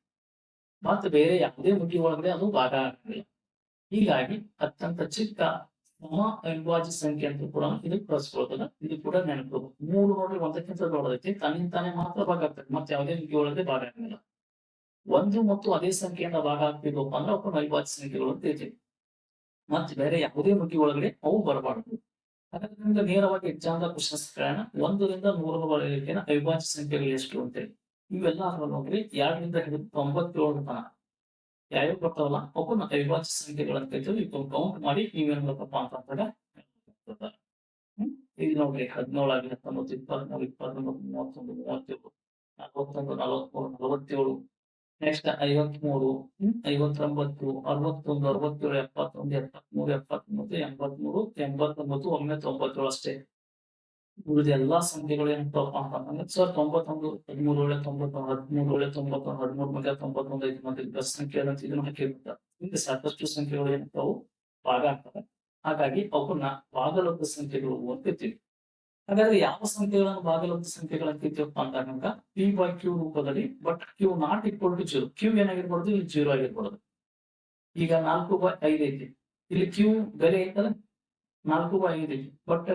ಮತ್ತೆ ಬೇರೆ ಯಾವುದೇ ಮುಗಿ ಒಳಗಡೆ ಅದು ಭಾಗ ಆಗಲಿಲ್ಲ. ಹೀಗಾಗಿ ಅತ್ಯಂತ ಚಿಕ್ಕ ಸಮ ಅವಿಭಾಜ್ಯ ಸಂಖ್ಯೆ ಅಂತ ಕೂಡ ಇದಕ್ಕೆ ಬಳಸ್ಕೊಳ್ತದ. ಇದು ಕೂಡ ನೆನಪು. 3 ನೋಡ್ರಿ ಒಂದಕ್ಕಿಂತ ದೊಡ್ಡದೈತಿ, ತನ್ನಿಂದ ತಾನೇ ಮಾತ್ರ ಭಾಗ ಆಗ್ತದೆ, ಮತ್ತೆ ಯಾವುದೇ ಮುಗಿ ಒಳಗೆ ಭಾಗ ಆಗಲಿಲ್ಲ. 1 ಮತ್ತು ಅದೇ ಸಂಖ್ಯೆಯಿಂದ ಭಾಗ ಆಗ್ತಿದ್ವಪ್ಪ ಅಂದ್ರೆ ಅವನ್ನ ಅವಿಭಾಜ್ಯ ಸಂಖ್ಯೆಗಳು ಅಂತ ಹೇಳ್ತೀವಿ. ಮತ್ತೆ ಬೇರೆ ಯಾವುದೇ ಮುಗಿ ಒಳಗಡೆ ಅವು ಬರಬಾರದು. ಹಾಗಾದ್ರೆ ನಿಮ್ಗೆ ನೇರವಾಗಿ ಎಕ್ಸಾಮ್ ಕ್ವಶನ್ಸ್ ಕೇಳೋಣ. 1ರಿಂದ 100ರವರೆಗಿನ ಅವಿಭಾಜ್ಯ ಸಂಖ್ಯೆಗಳು ಎಷ್ಟು ಅಂತೇಳಿ. ಇವೆಲ್ಲ ನೋಡ್ರಿ 2ರಿಂದ ಹಿಡಿದು 97 ತನಕ ಯಾವ್ಯಾವ ಬರ್ತಾವಲ್ಲ ಅವನ್ನ ಅವಿಭಾಜ್ಯ ಸಂಖ್ಯೆಗಳು ಅಂತ ಕರಿತೀವಿ. ಇವನ್ನ ಕೌಂಟ್ ಮಾಡಿ ನೀವೇನ್ ಬೇಕಪ್ಪ ಅಂತಂದಾಗ ಈಗ ನೋಡ್ರಿ 17 ಆಗಿ 19 23 29 31 37 41 43 47 ನೆಕ್ಸ್ಟ್ 53 59 61 67 71 73 73 89 ಒಮ್ಮೆ 97 ಅಷ್ಟೇ. ಉಳಿದ ಎಲ್ಲಾ ಸಂಖ್ಯೆಗಳು ಏನಪ್ಪ ಅಂತಂದ್ರೆ ಸರ್ 91 13 ಒಳ್ಳೆ 91 13 ಒಳ್ಳೆ 91 13 ಮಗ 91 5 ಮಂದಿ ಬೆಸ ಸಂಖ್ಯೆ ಅಂತ ಇದನ್ನು ಹಾಕಿರ್ತಾರೆ. ಹಿಂಗೆ ಸಾಕಷ್ಟು ಸಂಖ್ಯೆಗಳು ಏನಂತಾವು ಭಾಗ ಆಗ್ತವೆ. ಹಾಗಾಗಿ ಅವನ್ನ ಭಾಗಲಬ್ಧ ಸಂಖ್ಯೆಗಳು ಅಂತ ಕರಿತೀವಿ. ಹಾಗಾದ್ರೆ ಯಾವ ಸಂಖ್ಯೆಗಳನ್ನು ಭಾಗಲಬ್ಧ ಸಂಖ್ಯೆಗಳು ಅಂತ ಕರಿತೀವಪ್ಪ ಅಂದಾಗ P/Q ರೂಪದಲ್ಲಿ, but Q not equal to 0. Q ಏನಾಗಿರ್ಬಾರ್ದು, ಇಲ್ಲಿ 0 ಆಗಿರ್ಬಾರ್ದು. ಈಗ 4/5 ಐತಿ, ಇಲ್ಲಿ Q ಬೆಲೆ ಐತಲ್ಲ 4/5 ಐತಿ, ಬಟ್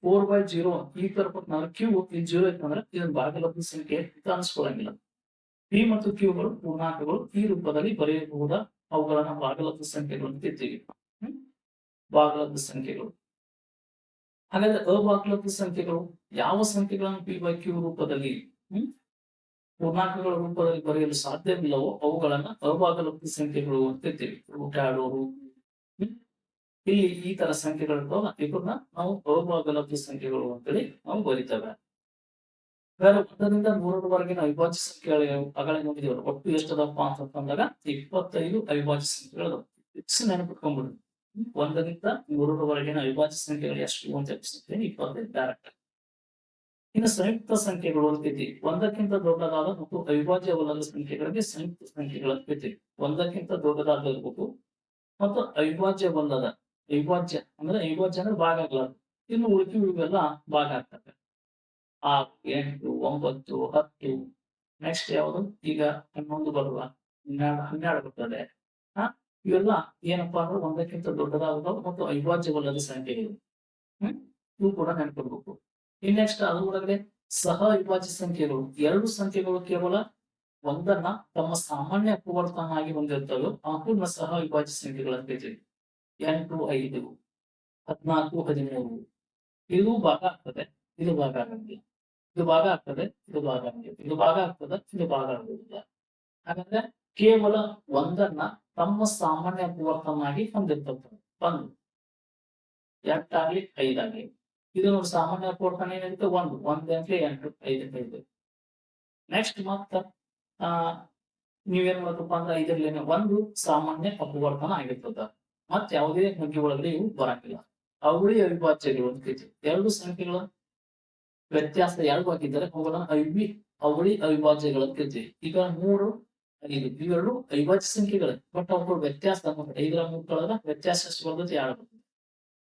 4/0 ಈ ತರ ಕೊಟ್ಟು Q ಇಲ್ಲಿ 0 ಐತಂದ್ರೆ ಇದನ್ನ ಭಾಗಲಬ್ಧ ಸಂಖ್ಯೆ ಅಂತ ಅನ್ಸ್ಕೊಳಂಗಿಲ್ಲ. P ಮತ್ತು Q ಗಳು ಪೂರ್ಣಾಂಕಗಳು ಈ ರೂಪದಲ್ಲಿ ಬರೆಯಬಹುದ ಅವುಗಳನ್ನ ಭಾಗಲಬ್ಧ ಸಂಖ್ಯೆಗಳು ಅಂತ ಕರಿತೀವಿ. ಭಾಗಲಬ್ಧ ಸಂಖ್ಯೆಗಳು. ಹಾಗಾದ್ರೆ ಅಭಾಗಲಬ್ಧ ಸಂಖ್ಯೆಗಳು ಯಾವ ಸಂಖ್ಯೆಗಳನ್ನು P/Q ರೂಪದಲ್ಲಿ ಪೂರ್ಣಾಂಕಗಳ ರೂಪದಲ್ಲಿ ಬರೆಯಲು ಸಾಧ್ಯವಿಲ್ಲವೋ ಅವುಗಳನ್ನ ಅಭಾಗಲಬ್ಧ ಸಂಖ್ಯೆಗಳು ಅಂತ ಕರಿತೀವಿ. √2 ಇಲ್ಲಿ ಈ ತರ ಸಂಖ್ಯೆಗಳಿರ್ತಾವಲ್ಲ ಇವನ್ನ ನಾವು ಅಭಾಗಲಬ್ಧ ಸಂಖ್ಯೆಗಳು ಅಂತೇಳಿ ನಾವು ಬರಿತೇವೆ. ಬೇರೆ 1ರಿಂದ 100ರವರೆಗಿನ ಅವಿಭಾಜ್ಯ ಸಂಖ್ಯೆಗಳು ಅಗಳೆ ನೋಡಿದೀವಲ್ಲ, ಒಟ್ಟು ಎಷ್ಟದಪ್ಪ ಅಂತಂದಾಗ 25 ಅವಿಭಾಜ್ಯ ಸಂಖ್ಯೆಗಳು ಫಿಕ್ಸ್ ನೆನಪಿಟ್ಕೊಂಡ್ಬಿಡು. 1ರಿಂದ 100ರವರೆಗಿನ ಅವಿಭಾಜ್ಯ ಸಂಖ್ಯೆಗಳು ಎಷ್ಟು ಅಂತ ಎಪ್ಪಿಸ್ತೀನಿ 25 ಡೈರೆಕ್ಟ್. ಇನ್ನು ಸಂಯುಕ್ತ ಸಂಖ್ಯೆಗಳು ಅಂತಿದ್ವಿ. ಒಂದಕ್ಕಿಂತ ದೊಡ್ಡದಾದ ಮತ್ತು ಅವಿಭಾಜ್ಯವಲ್ಲದ ಸಂಖ್ಯೆಗಳಿಗೆ ಸಂಯುಕ್ತ ಸಂಖ್ಯೆಗಳು ಅಂತ ಕರಿತೀವಿ. ಒಂದಕ್ಕಿಂತ ದೊಡ್ಡದಾದ ಇರ್ಬೇಕು ಮತ್ತು ಅವಿಭಾಜ್ಯವಲ್ಲದ, ಅವಿಭಾಜ್ಯ ಅಂದ್ರೆ ಭಾಗ ಆಗಲಾರದು, ಇನ್ನು ಉಳಿಕೆವು ಇವೆಲ್ಲ ಭಾಗ ಆಗ್ತವೆ. 6, 8, 9, 10 ನೆಕ್ಸ್ಟ್ ಯಾವುದು ಈಗ 11 ಬರುವ 12 ಬರ್ತದೆ. ಇವೆಲ್ಲ ಏನಪ್ಪಾ ಅಂದ್ರೆ ಒಂದಕ್ಕಿಂತ ದೊಡ್ಡದಾದವು ಮತ್ತು ಅವಿಭಾಜ್ಯವಲ್ಲದ ಸಂಖ್ಯೆಗಳು. ಇವು ಕೂಡ ನೆನಪಿರ್ಬೇಕು. ಇನ್ ನೆಕ್ಸ್ಟ್ ಅದರೊಳಗಡೆ ಸಹ ಅವಿಭಾಜ್ಯ ಸಂಖ್ಯೆಗಳು. 2 ಸಂಖ್ಯೆಗಳು ಕೇವಲ ಒಂದನ್ನ ತಮ್ಮ ಸಾಮಾನ್ಯ ಅಪವರ್ತನಾಗಿ ಹೊಂದಿರ್ತವೆ, ಅವನ್ನ ಸಹ ಅವಿಭಾಜ್ಯ ಸಂಖ್ಯೆಗಳು ಅಂತ ಕರಿತೀವಿ. 8, 5, 14, 13 ಇದು ಭಾಗ ಆಗ್ತದೆ, ಇದು ಭಾಗ ಆಗಂಗಿಲ್ಲ, ಇದು ಭಾಗ ಆಗ್ತದೆ, ಇದು ಭಾಗ ಆಗಂಗಿಲ್ಲ, ಇದು ಭಾಗ ಆಗ್ತದೆ, ಇದು ಭಾಗ ಆಗುವುದಿಲ್ಲ. ಹಾಗಾದ್ರೆ ಕೇವಲ ಒಂದನ್ನ ತಮ್ಮ ಸಾಮಾನ್ಯ ಅಪವರ್ತನಾಗಿ ಹೊಂದಿರ್ತವೆ. 1 8 5 ಆಗ್ಲಿ, ಇದು ನೋಡಿ ಸಾಮಾನ್ಯ ಅಪವರ್ತನ ಏನಾಗುತ್ತೆ 1 ಗಂಟೆ 8 5 5. ನೆಕ್ಸ್ಟ್ ಮತ್ತ ನೀವೇನ್ ಮಾಡಬೇಕಪ್ಪ ಅಂದ್ರೆ ಇದರಲ್ಲಿ 1 ಸಾಮಾನ್ಯ ಅಪವರ್ತನ ಆಗಿರ್ತದ. ಮತ್ತೆ ಯಾವುದೇ ಸಂಖ್ಯೆ ಒಳಗಡೆ ಇವು ಬರಂಗಿಲ್ಲ. ಅವಳಿ ಅವಿಭಾಜ್ಯಗಳು ಅಂತ ಕರಿತೀವಿ. ಎರಡು ಸಂಖ್ಯೆಗಳ ವ್ಯತ್ಯಾಸ ಎರಡು ಹಾಕಿದ್ದಾರೆ, ಅವುಗಳನ್ನ ಅವಳಿ ಅವಿಭಾಜ್ಯಗಳು ಅಂತ ಕರಿತೀವಿ. ಈಗ 3, 5 ಇವೆರಡು ಅವಿಭಾಜ್ಯ ಸಂಖ್ಯೆಗಳೇ, ಬಟ್ ಅವುಗಳ ವ್ಯತ್ಯಾಸ 5ರ 3 ವ್ಯತ್ಯಾಸ ಎಷ್ಟು ಬರ್ತದೆ? 2 ಬರ್ತದೆ.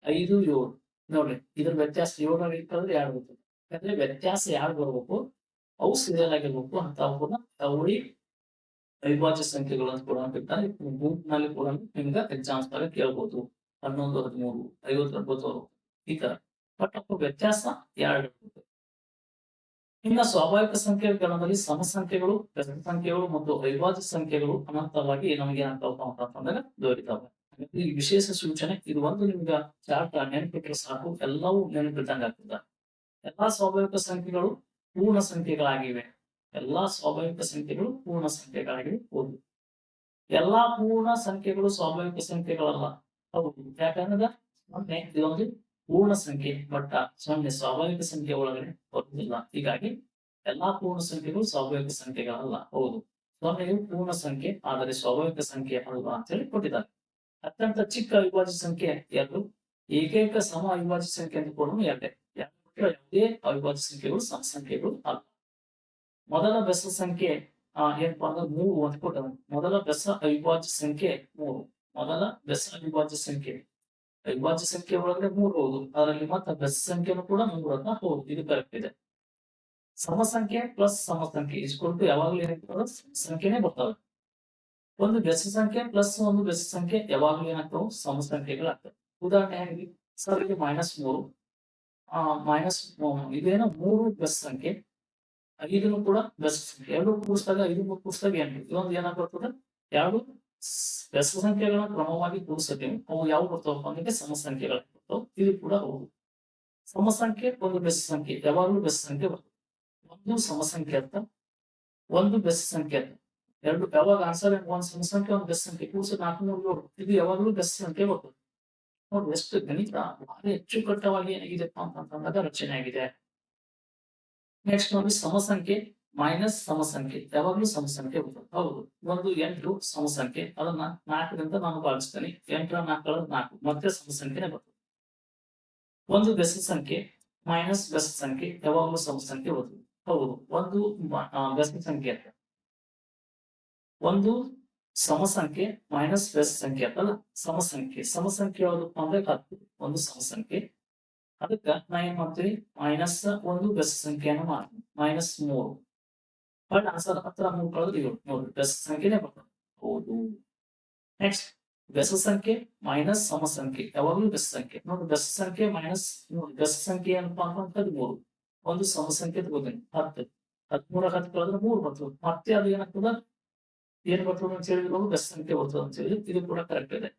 5, 7 ನೋಡ್ರಿ, ಇದ್ರ ವ್ಯತ್ಯಾಸ 7 ಇರ್ತಂದ್ರೆ 2 ಬರ್ತದೆ. ಯಾಕಂದ್ರೆ ವ್ಯತ್ಯಾಸ 2 ಬರ್ಬೇಕು, ಅವು ಸೀರಿಯಲ್ ಆಗಿರ್ಬೇಕು ಅಂತ ಅವುಗಳನ್ನ ಅವಳಿ ಅವಿಭಾಜ್ಯ ಸಂಖ್ಯೆಗಳು ಅಂತ ಕೂಡ ಬಿಡ್ತಾರೆ. ಗುಂಪಿನಲ್ಲಿ ಕೂಡ ನಿಮ್ಗೆ ಎಕ್ಸಾಮ್ಸ್ ದಾಗ ಕೇಳ್ಬೋದು. 11, 13, 50, 90 ಈ ತರ. ಬಟ್ ಅವು ವ್ಯತ್ಯಾಸ 2 ಇರ್ತದೆ. ಇನ್ನು ಸ್ವಾಭಾವಿಕ ಸಂಖ್ಯೆಗಳ ಗಣದಲ್ಲಿ ಸಮ ಸಂಖ್ಯೆಗಳು, ಬೆಸ ಸಂಖ್ಯೆಗಳು ಮತ್ತು ಅವಿಭಾಜ್ಯ ಸಂಖ್ಯೆಗಳು ಅನಂತವಾಗಿ ನಮಗೆ ಏನಾಗ್ತಾವಪ್ಪ ಅಂತಂದ್ರೆ ದೊರೀತಾವೆ. ಈ ವಿಶೇಷ ಸೂಚನೆ ಇದು ಒಂದು ನಿಮ್ಗೆ ಚಾರ್ಟ್ ನೆನಪಿಟ್ರೆ ಸಾಕು, ಎಲ್ಲವೂ ನೆನಪಿಟ್ಟಂಗ ಆಗ್ತದೆ. ಎಲ್ಲಾ ಸ್ವಾಭಾವಿಕ ಸಂಖ್ಯೆಗಳು ಪೂರ್ಣ ಸಂಖ್ಯೆಗಳಾಗಿವೆ. ಎಲ್ಲಾ ಸ್ವಾಭಾವಿಕ ಸಂಖ್ಯೆಗಳು ಪೂರ್ಣ ಸಂಖ್ಯೆಗಳಾಗಿವೆ. ಹೌದು, ಎಲ್ಲಾ ಪೂರ್ಣ ಸಂಖ್ಯೆಗಳು ಸ್ವಾಭಾವಿಕ ಸಂಖ್ಯೆಗಳಲ್ಲ. ಹೌದು, ಯಾಕಂದ್ರೆ ಮೊನ್ನೆ ಇದೊಂದು ಪೂರ್ಣ ಸಂಖ್ಯೆ, ಬಟ್ 0 ಸ್ವಾಭಾವಿಕ ಸಂಖ್ಯೆ ಒಳಗಡೆ ಬರುವುದಿಲ್ಲ. ಹೀಗಾಗಿ ಎಲ್ಲಾ ಪೂರ್ಣ ಸಂಖ್ಯೆಗಳು ಸ್ವಾಭಾವಿಕ ಸಂಖ್ಯೆಗಳಲ್ಲ. ಹೌದು, 0 ಪೂರ್ಣ ಸಂಖ್ಯೆ ಆದರೆ ಸ್ವಾಭಾವಿಕ ಸಂಖ್ಯೆ ಅಲ್ವಾ ಅಂತ ಹೇಳಿ ಕೊಟ್ಟಿದ್ದಾರೆ. ಅತ್ಯಂತ ಚಿಕ್ಕ ಅವಿಭಾಜ್ಯ ಸಂಖ್ಯೆ 2, ಏಕೈಕ ಸಮ ಅವಿಭಾಜ್ಯ ಸಂಖ್ಯೆ ಅಂತ ಕೂಡ 2. ಯಾವುದೇ ಅವಿಭಾಜ್ಯ ಸಂಖ್ಯೆಗಳು ಸಮ ಸಂಖ್ಯೆಗಳು ಅಲ್ಲ. ಮೊದಲ ಬೆಸ ಸಂಖ್ಯೆ ಏನಪ್ಪಾ ಅಂದ್ರೆ 3 ಅಂತ ಕೊಟ್ಟರು. ಮೊದಲ ಬೆಸ ಅವಿಭಾಜ್ಯ ಸಂಖ್ಯೆ 3. ಮೊದಲ ಬೆಸ ಅವಿಭಾಜ್ಯ ಸಂಖ್ಯೆ, ಅವಿಭಾಜ್ಯ ಸಂಖ್ಯೆ ಒಳಗಡೆ 3 ಹೌದು, ಅದರಲ್ಲಿ ಮತ್ತೆ ಬೆಸ ಸಂಖ್ಯೆನೂ ಕೂಡ 3 ಅಂತ ಹೌದು, ಇದು ಕರೆಕ್ಟ್ ಇದೆ. ಸಮ ಸಂಖ್ಯೆ ಪ್ಲಸ್ ಸಮ ಸಂಖ್ಯೆ ಇಸ್ಕೊಟ್ಟು ಯಾವಾಗ್ಲೂ ಏನಾಗ್ತದೆ? ಸಂಖ್ಯೆನೇ ಬರ್ತವೆ. ಒಂದು ಬೆಸ ಸಂಖ್ಯೆ ಪ್ಲಸ್ ಒಂದು ಬೆಸ ಸಂಖ್ಯೆ ಯಾವಾಗ್ಲೂ ಏನಾಗ್ತಾವೆ? ಸಮ ಸಂಖ್ಯೆಗಳಾಗ್ತವೆ. ಉದಾಹರಣೆ ಹೇಗೆ ಸರ್, ಇದು -3 ಮೈನಸ್ ಇದೇನೋ 3 ಬೆಸ ಸಂಖ್ಯೆ, 5 ಕೂಡ ಬೆಸ ಸಂಖ್ಯೆ. 2 ಕೂಡಿಸಿದಾಗ 5 3 ಕೂಡಿಸಿದಾಗ 8. ಇದೊಂದು ಏನಾಗ್ತದೆ? 2 ಬೆಸ ಸಂಖ್ಯೆಗಳನ್ನ ಕ್ರಮವಾಗಿ ಕೂಡಿಸ್ತೀವಿ, ಅವು ಯಾವ ಬರ್ತಾವಪ್ಪ ಅಂದ್ರೆ ಸಮ ಸಂಖ್ಯೆಗಳಾಗ್ತಾವೆ. ಇದು ಕೂಡ ಹೌದು. ಸಮ ಸಂಖ್ಯೆ ಒಂದು ಬೆಸ ಸಂಖ್ಯೆ ಯಾವಾಗ್ಲೂ ಬೆಸ ಸಂಖ್ಯೆ ಬರ್ತದೆ. ಒಂದು ಸಮ ಸಂಖ್ಯೆ ಅಂತ, ಒಂದು ಬೆಸ ಸಂಖ್ಯೆ ಅಂತ. ಎರಡು ಯಾವಾಗ ಆನ್ಸರ್ ಒಂದು ಸಮ ಸಂಖ್ಯೆ ಒಂದು ಬೆಸ ಸಂಖ್ಯೆ ಕೂಡಿಸಿ 4 3 7 ಇದು ಯಾವಾಗ್ಲೂ ಬೆಸ ಸಂಖ್ಯೆ ಬರ್ತದೆ. ನೋಡಿ ಎಷ್ಟು ಗಣಿತ ಬಹಳ ಅಚ್ಚುಕಟ್ಟವಾಗಿ ಏನಾಗಿದೆಪ್ಪ ಅಂತಂದಾಗ ರಚನೆ ಆಗಿದೆ. ನೆಕ್ಸ್ಟ್ ನೋಡಿ, ಸಮ ಸಂಖ್ಯೆ ಮೈನಸ್ ಸಮ ಸಂಖ್ಯೆ ಯಾವಾಗ್ಲೂ ಸಮ ಸಂಖ್ಯೆ ಬರ್ತದೆ. ಹೌದು, ಒಂದು 8 ಸಮ ಸಂಖ್ಯೆ, ಅದನ್ನ 4ರಿಂದ ನಾನು ಭಾಗಿಸ್ತೇನೆ. 8ರ 4 4 ಮತ್ತೆ ಸಮ ಸಂಖ್ಯೆನೇ ಬರ್ತದೆ. ಒಂದು ಬೆಸ ಸಂಖ್ಯೆ ಮೈನಸ್ ಬೆಸ ಸಂಖ್ಯೆ ಯಾವಾಗ್ಲೂ ಸಮ ಸಂಖ್ಯೆ ಬರ್ತದೆ. ಹೌದು, ಒಂದು ಬೆಸ ಸಂಖ್ಯೆ ಅಂತ, ಒಂದು ಸಮ ಸಂಖ್ಯೆ ಮೈನಸ್ ಬೆಸ ಸಂಖ್ಯೆ ಅಂತಲ್ಲ, ಸಮ ಸಂಖ್ಯೆ. ಸಮ ಸಂಖ್ಯೆ ಯಾವ್ದಪ್ಪ ಅಂದ್ರೆ 10 ಒಂದು ಸಮ ಸಂಖ್ಯೆ. ಅದಕ್ಕ ನಾ ಏನ್ ಮಾಡ್ತೀವಿ? ಮೈನಸ್ ಒಂದು ಬೆಸ ಸಂಖ್ಯೆಯನ್ನು ಮಾಡ್ತೀವಿ, -3. ಬಟ್ ಆನ್ಸರ್ 10ರ 3 ಕಳೆದ್ರೆ 7. ನೋಡಿ, ಬೆಸ ಸಂಖ್ಯೆನೇ ಬರ್ತದೆ. ಹೌದು. ನೆಕ್ಸ್ಟ್, ಬೆಸ ಸಂಖ್ಯೆ ಮೈನಸ್ ಸಮ ಸಂಖ್ಯೆ ಯಾವಾಗ್ಲೂ ಬೆಸ ಸಂಖ್ಯೆ. ನೋಡಿ, ಬೆಸ ಸಂಖ್ಯೆ ಮೈನಸ್ ಬೆಸ ಸಂಖ್ಯೆ ಏನಪ್ಪಾ ಅಂತ 13. ಒಂದು ಸಮ ಸಂಖ್ಯೆ ತಗೋತೀನಿ 10. 13ರ 10 ಕಳೆದ್ರೆ 3 ಬರ್ತದೆ. ಮತ್ತೆ ಅದು ಏನಾಗ್ತದ? ಏನ್ ಬರ್ತದೆ ಅಂತ ಹೇಳಿದ್ರು? ಬೆಸ ಸಂಖ್ಯೆ ಬರ್ತದೆ ಅಂತ ಹೇಳಿ, ಇದು ಕೂಡ ಕರೆಕ್ಟ್ ಇದೆ.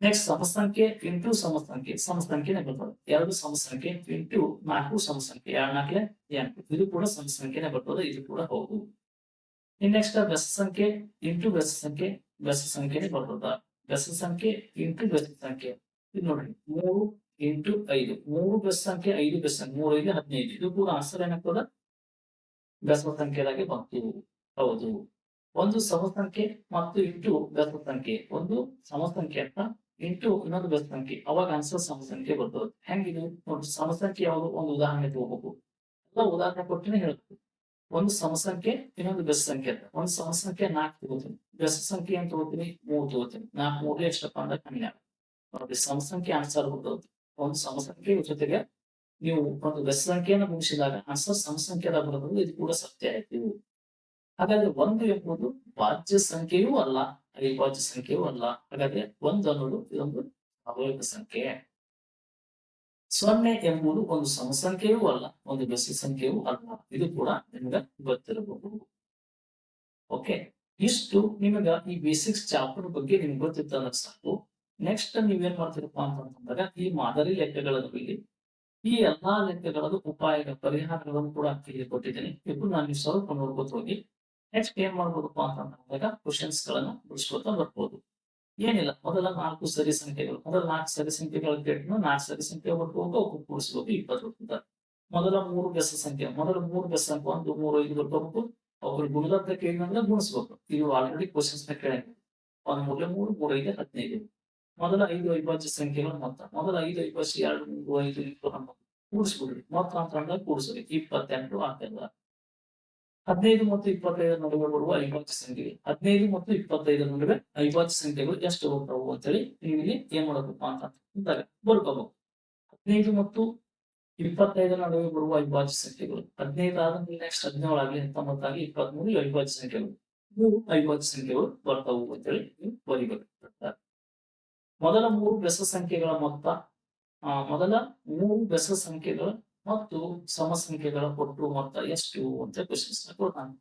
ನೆಕ್ಸ್ಟ್, ಸಮ ಸಂಖ್ಯೆ ಇಂಟು ಸಮ ಸಂಖ್ಯೆ, ಸಮ ಸಂಖ್ಯೆನೇ ಬರ್ತದೆ. 2 ಸಮ ಸಂಖ್ಯೆ ಇಂಟು 4 ಸಮ ಸಂಖ್ಯೆ, 2 4 8 ಇದು ಕೂಡ ಸಮ ಸಂಖ್ಯೆನೇ ಬರ್ತದೆ. ಇದು ಕೂಡ ಹೌದು. ಇನ್ ನೆಕ್ಸ್ಟ್, ಬೆಸ ಸಂಖ್ಯೆ ಇಂಟು ಬೆಸ ಸಂಖ್ಯೆ, ಬೆಸ ಸಂಖ್ಯೆನೇ ಬರ್ತದ. ಬೆಸ ಸಂಖ್ಯೆ ಇಂಟು ಬೆಸ ಸಂಖ್ಯೆ, ಇದು ನೋಡಿ 3 ಇಂಟು 5, 3 ಬೆಸ ಸಂಖ್ಯೆ 5 ಬೆಸ ಸಂಖ್ಯೆ, 3 5 15. ಇದು ಕೂಡ ಆನ್ಸರ್ ಏನಾಗ್ತದ? ಬೆಸ ಸಂಖ್ಯೆದಾಗೆ ಬಂತು. ಹೌದು. ಒಂದು ಸಮ ಸಂಖ್ಯೆ ಮತ್ತು ಇಂಟು ಬೆಸ ಸಂಖ್ಯೆ, ಒಂದು ಸಮ ಸಂಖ್ಯೆ ಅಂತ ಇಂಟು ಇನ್ನೊಂದು ಬೆಸ ಸಂಖ್ಯೆ, ಅವಾಗ ಆನ್ಸರ್ ಸಮ ಸಂಖ್ಯೆ ಬರ್ತದೆ. ಹೆಂಗಿದು ನೋಡಿ, ಸಮ ಸಂಖ್ಯೆ ಯಾವುದು? ಒಂದು ಉದಾಹರಣೆ ತಗೋಬೇಕು. ಎಲ್ಲ ಉದಾಹರಣೆ ಕೊಟ್ಟಿನೇ ಹೇಳ್ಬೇಕು. ಒಂದು ಸಮ ಸಂಖ್ಯೆ ಇನ್ನೊಂದು ಬೆಸ ಸಂಖ್ಯೆ ಅಂತ. ಒಂದು ಸಮ ಸಂಖ್ಯೆ 4 ತಗೋತೀನಿ, ಬೆಸ ಸಂಖ್ಯೆ ಅಂತ ತಗೋತೀನಿ 3 ತಗೋತೀನಿ. 4 3 ಎಷ್ಟಪ್ಪ ಅಂದ್ರೆ 12. ನೋಡಿ, ಸಮ ಸಂಖ್ಯೆ ಆನ್ಸರ್ ಬರ್ತದೆ. ಒಂದು ಸಮ ಸಂಖ್ಯೆ ಜೊತೆಗೆ ನೀವು ಒಂದು ಬೆಸ ಸಂಖ್ಯೆಯನ್ನು ಗುಣಿಸಿದಾಗ ಆನ್ಸರ್ ಸಮ ಸಂಖ್ಯೆದಾಗ ಬರೋದು. ಇದು ಕೂಡ ಸತ್ಯ ಆಯ್ತು. ಹಾಗಾದ್ರೆ 1 ಎಂಬುದು ಭಾಜ್ಯ ಸಂಖ್ಯೆಯೂ ಅಲ್ಲ, ಅವಿಭಾಜ್ಯ ಸಂಖ್ಯೆಯೂ ಅಲ್ಲ. ಹಾಗಾದ್ರೆ 1 ಅನ್ನೋದು ಇದೊಂದು ಸ್ವಾಭಾವಿಕ ಸಂಖ್ಯೆ. 0 ಎಂಬುದು ಒಂದು ಸಮ ಸಂಖ್ಯೆಯೂ ಅಲ್ಲ, ಒಂದು ಬೆಸ ಸಂಖ್ಯೆಯೂ ಅಲ್ಲ. ಇದು ಕೂಡ ನಿಮ್ಗೆ ಗೊತ್ತಿರಬಹುದು. ಓಕೆ, ಇಷ್ಟು ನಿಮಗ ಈ ಬೇಸಿಕ್ಸ್ ಚಾಪ್ಟರ್ ಬಗ್ಗೆ ನಿಮ್ಗೆ ಗೊತ್ತಿತ್ತ ಸಾಕು. ನೆಕ್ಸ್ಟ್ ನೀವೇನ್ ಮಾಡ್ತೀರಪ್ಪ ಅಂತಂದಾಗ, ಈ ಮಾದರಿ ಲೆಕ್ಕಗಳನ್ನು ಇಲ್ಲಿ ಈ ಎಲ್ಲಾ ಲೆಕ್ಕಗಳದ್ದು ಉಪಾಯದ ಪರಿಹಾರಗಳನ್ನು ಕೂಡ ಇಲ್ಲಿ ಕೊಟ್ಟಿದ್ದೀನಿ. ಇದು ನಾನು ಸ್ವಲ್ಪ ನೋಡ್ಕೊತ ಹೋಗಿ ನೆಕ್ಸ್ಟ್ ಏನ್ ಮಾಡ್ಬೋದಪ್ಪ ಅಂತಂದಾಗ ಕ್ವಶನ್ಸ್ ಗಳನ್ನ ಬಿಡಿಸ್ಕೊತಾ ಬರ್ಬೋದು. ಏನಿಲ್ಲ, ಮೊದಲ 4 ಸರಿ ಸಂಖ್ಯೆಗಳು, ಮೊದಲ 4 ಸರಿ ಸಂಖ್ಯೆಗಳ ಕೇಳಿದ್ರು 4 ಸರಿ ಸಂಖ್ಯೆ ಬರ್ಬೋದು, ಅವು ಕೂಡಿಸ್ಬೇಕು 20 ಬರ್ತದೆ. ಮೊದಲ 3 ಬೆಸ ಸಂಖ್ಯೆ, ಮೊದಲ 3 ಬೆಸ ಸಂಖ್ಯೆ 1 3 5 ಬರ್ಬೇಕು, ಅವ್ರು ಗುಣಲಬ್ಧ ಕೇಳಿದ್ರೆ ಗುಣಿಸ್ಬೇಕು. ಇದು ಆಲ್ರೆಡಿ ಕ್ವಶನ್ಸ್ ನ ಕೇಳಿ 1 3 3 3 5 15. ಮೊದಲ 5 ಅವಿಭಾಜ್ಯ ಸಂಖ್ಯೆಗಳ ಮೊತ್ತ. ಮೊದಲ 5 ಅವಿಭಾಜ್ಯ 2, 3, 5, 29 ಕೂಡಿಸ್ಬಿಡ್ರಿ. ಮೊತ್ತ ಅಂತಂದಾಗ ಕೂಡಿಸ್ರಿ 28 ಆಗ್ತದ. 15 ಮತ್ತು 25 ನಡುವೆ ಬರುವ ಅವಿಭಾಜ್ಯ ಸಂಖ್ಯೆ. 15 ಮತ್ತು 25 ನಡುವೆ ಅವಿಭಾಜ್ಯ ಸಂಖ್ಯೆಗಳು ಎಷ್ಟು ಬರ್ತಾವು ಅಂತೇಳಿ ನೀವು ಇಲ್ಲಿ ಏನ್ ಮಾಡಬೇಕಪ್ಪ ಅಂತಂದಾಗ ಬರ್ಕೋಬೇಕು. 15 ಮತ್ತು 25 ನಡುವೆ ಬರುವ ಅವಿಭಾಜ್ಯ ಸಂಖ್ಯೆಗಳು. 15 ಆದ್ಮೇಲೆ ನೆಕ್ಸ್ಟ್ 17 ಆಗಲಿ, 19 ಆಗಲಿ, 23 ಅವಿಭಾಜ್ಯ ಸಂಖ್ಯೆಗಳು. ಮೂರು ಅವಿಭಾಜ್ಯ ಸಂಖ್ಯೆಗಳು ಬರ್ತಾವು ಅಂತೇಳಿ ನೀವು ಬರಿಬೇಕು. ಮೊದಲ 3 ಬೆಸ ಸಂಖ್ಯೆಗಳ ಮೊತ್ತ. ಮೊದಲ 3 ಬೆಸ ಸಂಖ್ಯೆಗಳ ಮತ್ತು ಸಮ ಸಂಖ್ಯೆಗಳ ಒಟ್ಟು ಮೊತ್ತ ಎಷ್ಟು ಅಂತ ಕ್ವಶನ್ಸ್ ಕೊಡ್ತಾನೆ.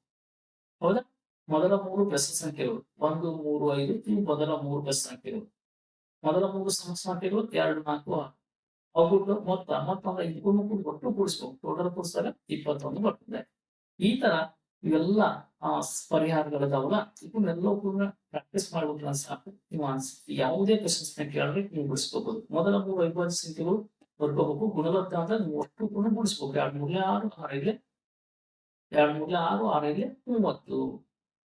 ಹೌದಾ? ಮೊದಲ 3 ಬೆಸ ಸಂಖ್ಯೆಗಳು 1, 3, 5 ಇವು ಮೊದಲ 3 ಬೆಸ ಸಂಖ್ಯೆಗಳು. ಮೊದಲ 3 ಸಮ ಸಂಖ್ಯೆಗಳು 2, 4, 6. ಅವುಗಳ ಮೊತ್ತ ಅಂದ್ರೆ ಇದಕ್ಕೂ ಒಟ್ಟು ಕೂಡಿಸ್ಬೇಕು. ಟೋಟಲ್ ಕೂಡಿಸಿದಾಗ 21 ಬರ್ತದೆ. ಈ ತರ ಇವೆಲ್ಲ ಪರಿಹಾರಗಳಿದಾವಲ್ಲ, ಇವನ್ನೆಲ್ಲವೂ ಕೂಡ ಪ್ರಾಕ್ಟೀಸ್ ಮಾಡ್ಬಿಟ್ರೆ ಸಾಕು. ನೀವು ಯಾವುದೇ ಕ್ವಶನ್ಸ್ ಕೇಳಿದ್ರೆ ನೀವು ಬಿಡಿಸ್ಕೋಬಹುದು. ಮೊದಲ 3 ಅವಿಭಾಜ್ಯ ಸಂಖ್ಯೆಗಳು ಬರ್ಕೋಬೇಕು. ಗುಣಲಬ್ಧ ಅಂದ್ರೆ ನೀವು ಒಟ್ಟು ಕೂಡ ಗುಣಿಸ್ಬೇಕು. 2 3 6 6 2 3 6 6 30.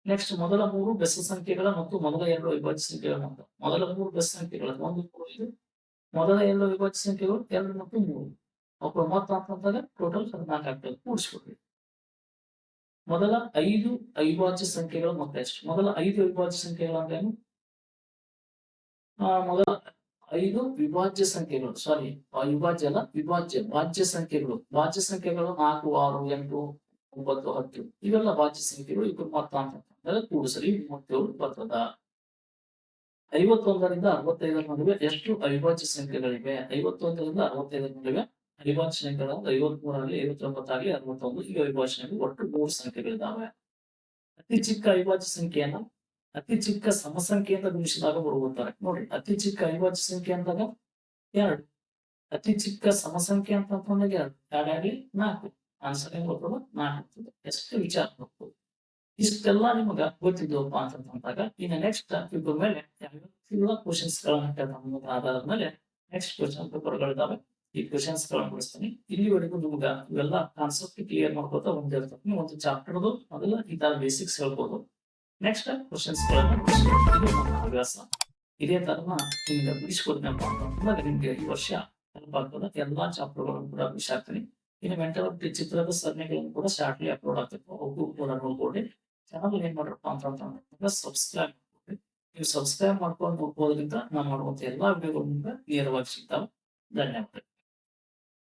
ನೆಕ್ಸ್ಟ್ ಮೊದಲ 3 ಬೆಸ ಸಂಖ್ಯೆಗಳ ಮತ್ತು ಮೊದಲ 2 ಅವಿಭಾಜ್ಯ ಸಂಖ್ಯೆಗಳ ಮೊತ್ತ. ಮೊದಲ 3 ಬೆಸ ಸಂಖ್ಯೆಗಳ 1, 3, 5. ಮೊದಲ 2 ಅವಿಭಾಜ್ಯ ಸಂಖ್ಯೆಗಳು 2 ಮತ್ತು 3. ಅವುಗಳ ಮೊತ್ತ ಅಂತಂದಾಗ ಟೋಟಲ್ 14 ಆಗ್ತದೆ. ಕೂಡಿಸ್ಬಿಡ್ರಿ. ಮೊದಲ 5 ಅವಿಭಾಜ್ಯ ಸಂಖ್ಯೆಗಳ ಮೊತ್ತ ಎಷ್ಟು? ಮೊದಲ 5 ಅವಿಭಾಜ್ಯ ಸಂಖ್ಯೆಗಳ ಅಂದ್ರೇನು? ಮೊದಲ 5 ವಿಭಾಜ್ಯ ಸಂಖ್ಯೆಗಳು. ಸಾರಿ, ಅವಿಭಾಜ್ಯ ಅಲ್ಲ, ಭಾಜ್ಯ ಸಂಖ್ಯೆಗಳು. ಭಾಜ್ಯ ಸಂಖ್ಯೆಗಳು 4, 6, 8, 9, 10 ಇವೆಲ್ಲ ಭಾಜ್ಯ ಸಂಖ್ಯೆಗಳು. ಇವ್ರ ಮೊತ್ತ ಅಂತಂದ್ರೆ ಕೂಡಿಸಲಿ 37 ಬರ್ತದ. 51 ರಿಂದ 65 ನಡುವೆ ಎಷ್ಟು ಅವಿಭಾಜ್ಯ ಸಂಖ್ಯೆಗಳಿವೆ? 51 ರಿಂದ 65 ನಡುವೆ ಅವಿಭಾಜ್ಯ ಸಂಖ್ಯೆಗಳು 53 ಆಗಲಿ, 59 ಆಗಲಿ, 61 ಈಗ ಅವಿಭಾಜ್ಯ ಸಂಖ್ಯೆ ಒಟ್ಟು 3 ಸಂಖ್ಯೆಗಳಿದ್ದಾವೆ. ಅತಿ ಚಿಕ್ಕ ಅವಿಭಾಜ್ಯ ಸಂಖ್ಯೆಯನ್ನ ಅತಿ ಚಿಕ್ಕ ಸಮ ಸಂಖ್ಯೆಯಿಂದ ಗುಣಿಸಿದಾಗ ಬರುತ್ತಾರೆ. ನೋಡ್ರಿ, ಅತಿ ಚಿಕ್ಕ ಅವಿಭಾಜ್ಯ ಸಂಖ್ಯೆ ಅಂದಾಗ 2, ಅತಿ ಚಿಕ್ಕ ಸಮ ಸಂಖ್ಯೆ ಅಂತಂದಾಗ 2, 2 ಆಗಲಿ 4. ಆನ್ಸರ್ ಏನ್ ಬರ್ತದ? 4 ಆಗ್ತದೆ. ಎಷ್ಟು ವಿಚಾರ ಮಾಡ್ಬೋದು. ಇಷ್ಟೆಲ್ಲ ನಿಮಗ ಗೊತ್ತಿದ್ದವಪ್ಪ ಅಂತಂದಾಗ ಇನ್ನು ನೆಕ್ಸ್ಟ್ ಇದ್ರ ಮೇಲೆ ಎಲ್ಲ ಕ್ವಶನ್ಸ್ ಗಳನ್ನ ಆಧಾರದ ಮೇಲೆ ನೆಕ್ಸ್ಟ್ ಕ್ವಶನ್ ಪೇಪರ್ಗಳಿದಾವೆ. ಈ ಕ್ವಶನ್ಸ್ ಗಳನ್ನ ಬಿಡಿಸ್ತೀನಿ. ಇಲ್ಲಿವರೆಗೂ ನಿಮ್ಗ ಇವೆಲ್ಲ ಕಾನ್ಸೆಪ್ಟ್ ಕ್ಲಿಯರ್ ಮಾಡ್ಕೋತಾ ಹೊಂದಿರ್ತೀನಿ. ಒಂದು ಚಾಪ್ಟರ್ದು ಮೊದಲ ಈ ತರ ಬೇಸಿಕ್ಸ್ ಹೇಳ್ಬೋದು. ನೆಕ್ಸ್ಟ್ ಕ್ವಶನ್ಸ್ ಗಳನ್ನ ಇದು ನನ್ನ ಹವ್ಯಾಸ. ಇದೇ ತರ ನಿಮ್ಗೆ ಬಿಡಿಸ್ಕೊಡ್ತೇನಪ್ಪ ಅಂತಂದಾಗ ನಿಮ್ಗೆ ಈ ವರ್ಷ ಹೆಲ್ಪ್ ಆಗ್ತದೆ. ಎಲ್ಲಾ ಚಾಪ್ಟರ್ಗಳನ್ನು ಕೂಡ ಬಿಡಿಸಾಕ್ತೀನಿ. ಇನ್ನು ಮೆಂಟಲ್ ಚಿತ್ರದ ಸರಣಿಗಳನ್ನು ಕೂಡ ಶಾರ್ಟ್ಲಿ ಅಪ್ಲೋಡ್ ಆಗ್ತಿತ್ತು. ಅವಕ್ಕೂ ಕೂಡ ನೋಡ್ಕೊಳ್ಳಿ. ಚಾನಲ್ ಏನ್ ಮಾಡ್ರಪ್ಪ ಅಂತಂದ್ರೆ ಸಬ್ಸ್ಕ್ರೈಬ್ ಮಾಡ್ಕೊಳ್ಳಿ. ನೀವು ಸಬ್ಸ್ಕ್ರೈಬ್ ಮಾಡ್ಕೊಂಡು ನೋಡ್ಬೋದ್ರಿಂದ ನಾವು ಮಾಡುವಂತ ಎಲ್ಲಾ ವಿಡಿಯೋಗಳು ನಿಮ್ಗೆ ನೇರವಾಗಿ ಸಿಗ್ತಾವೆ. ಧನ್ಯವಾದ.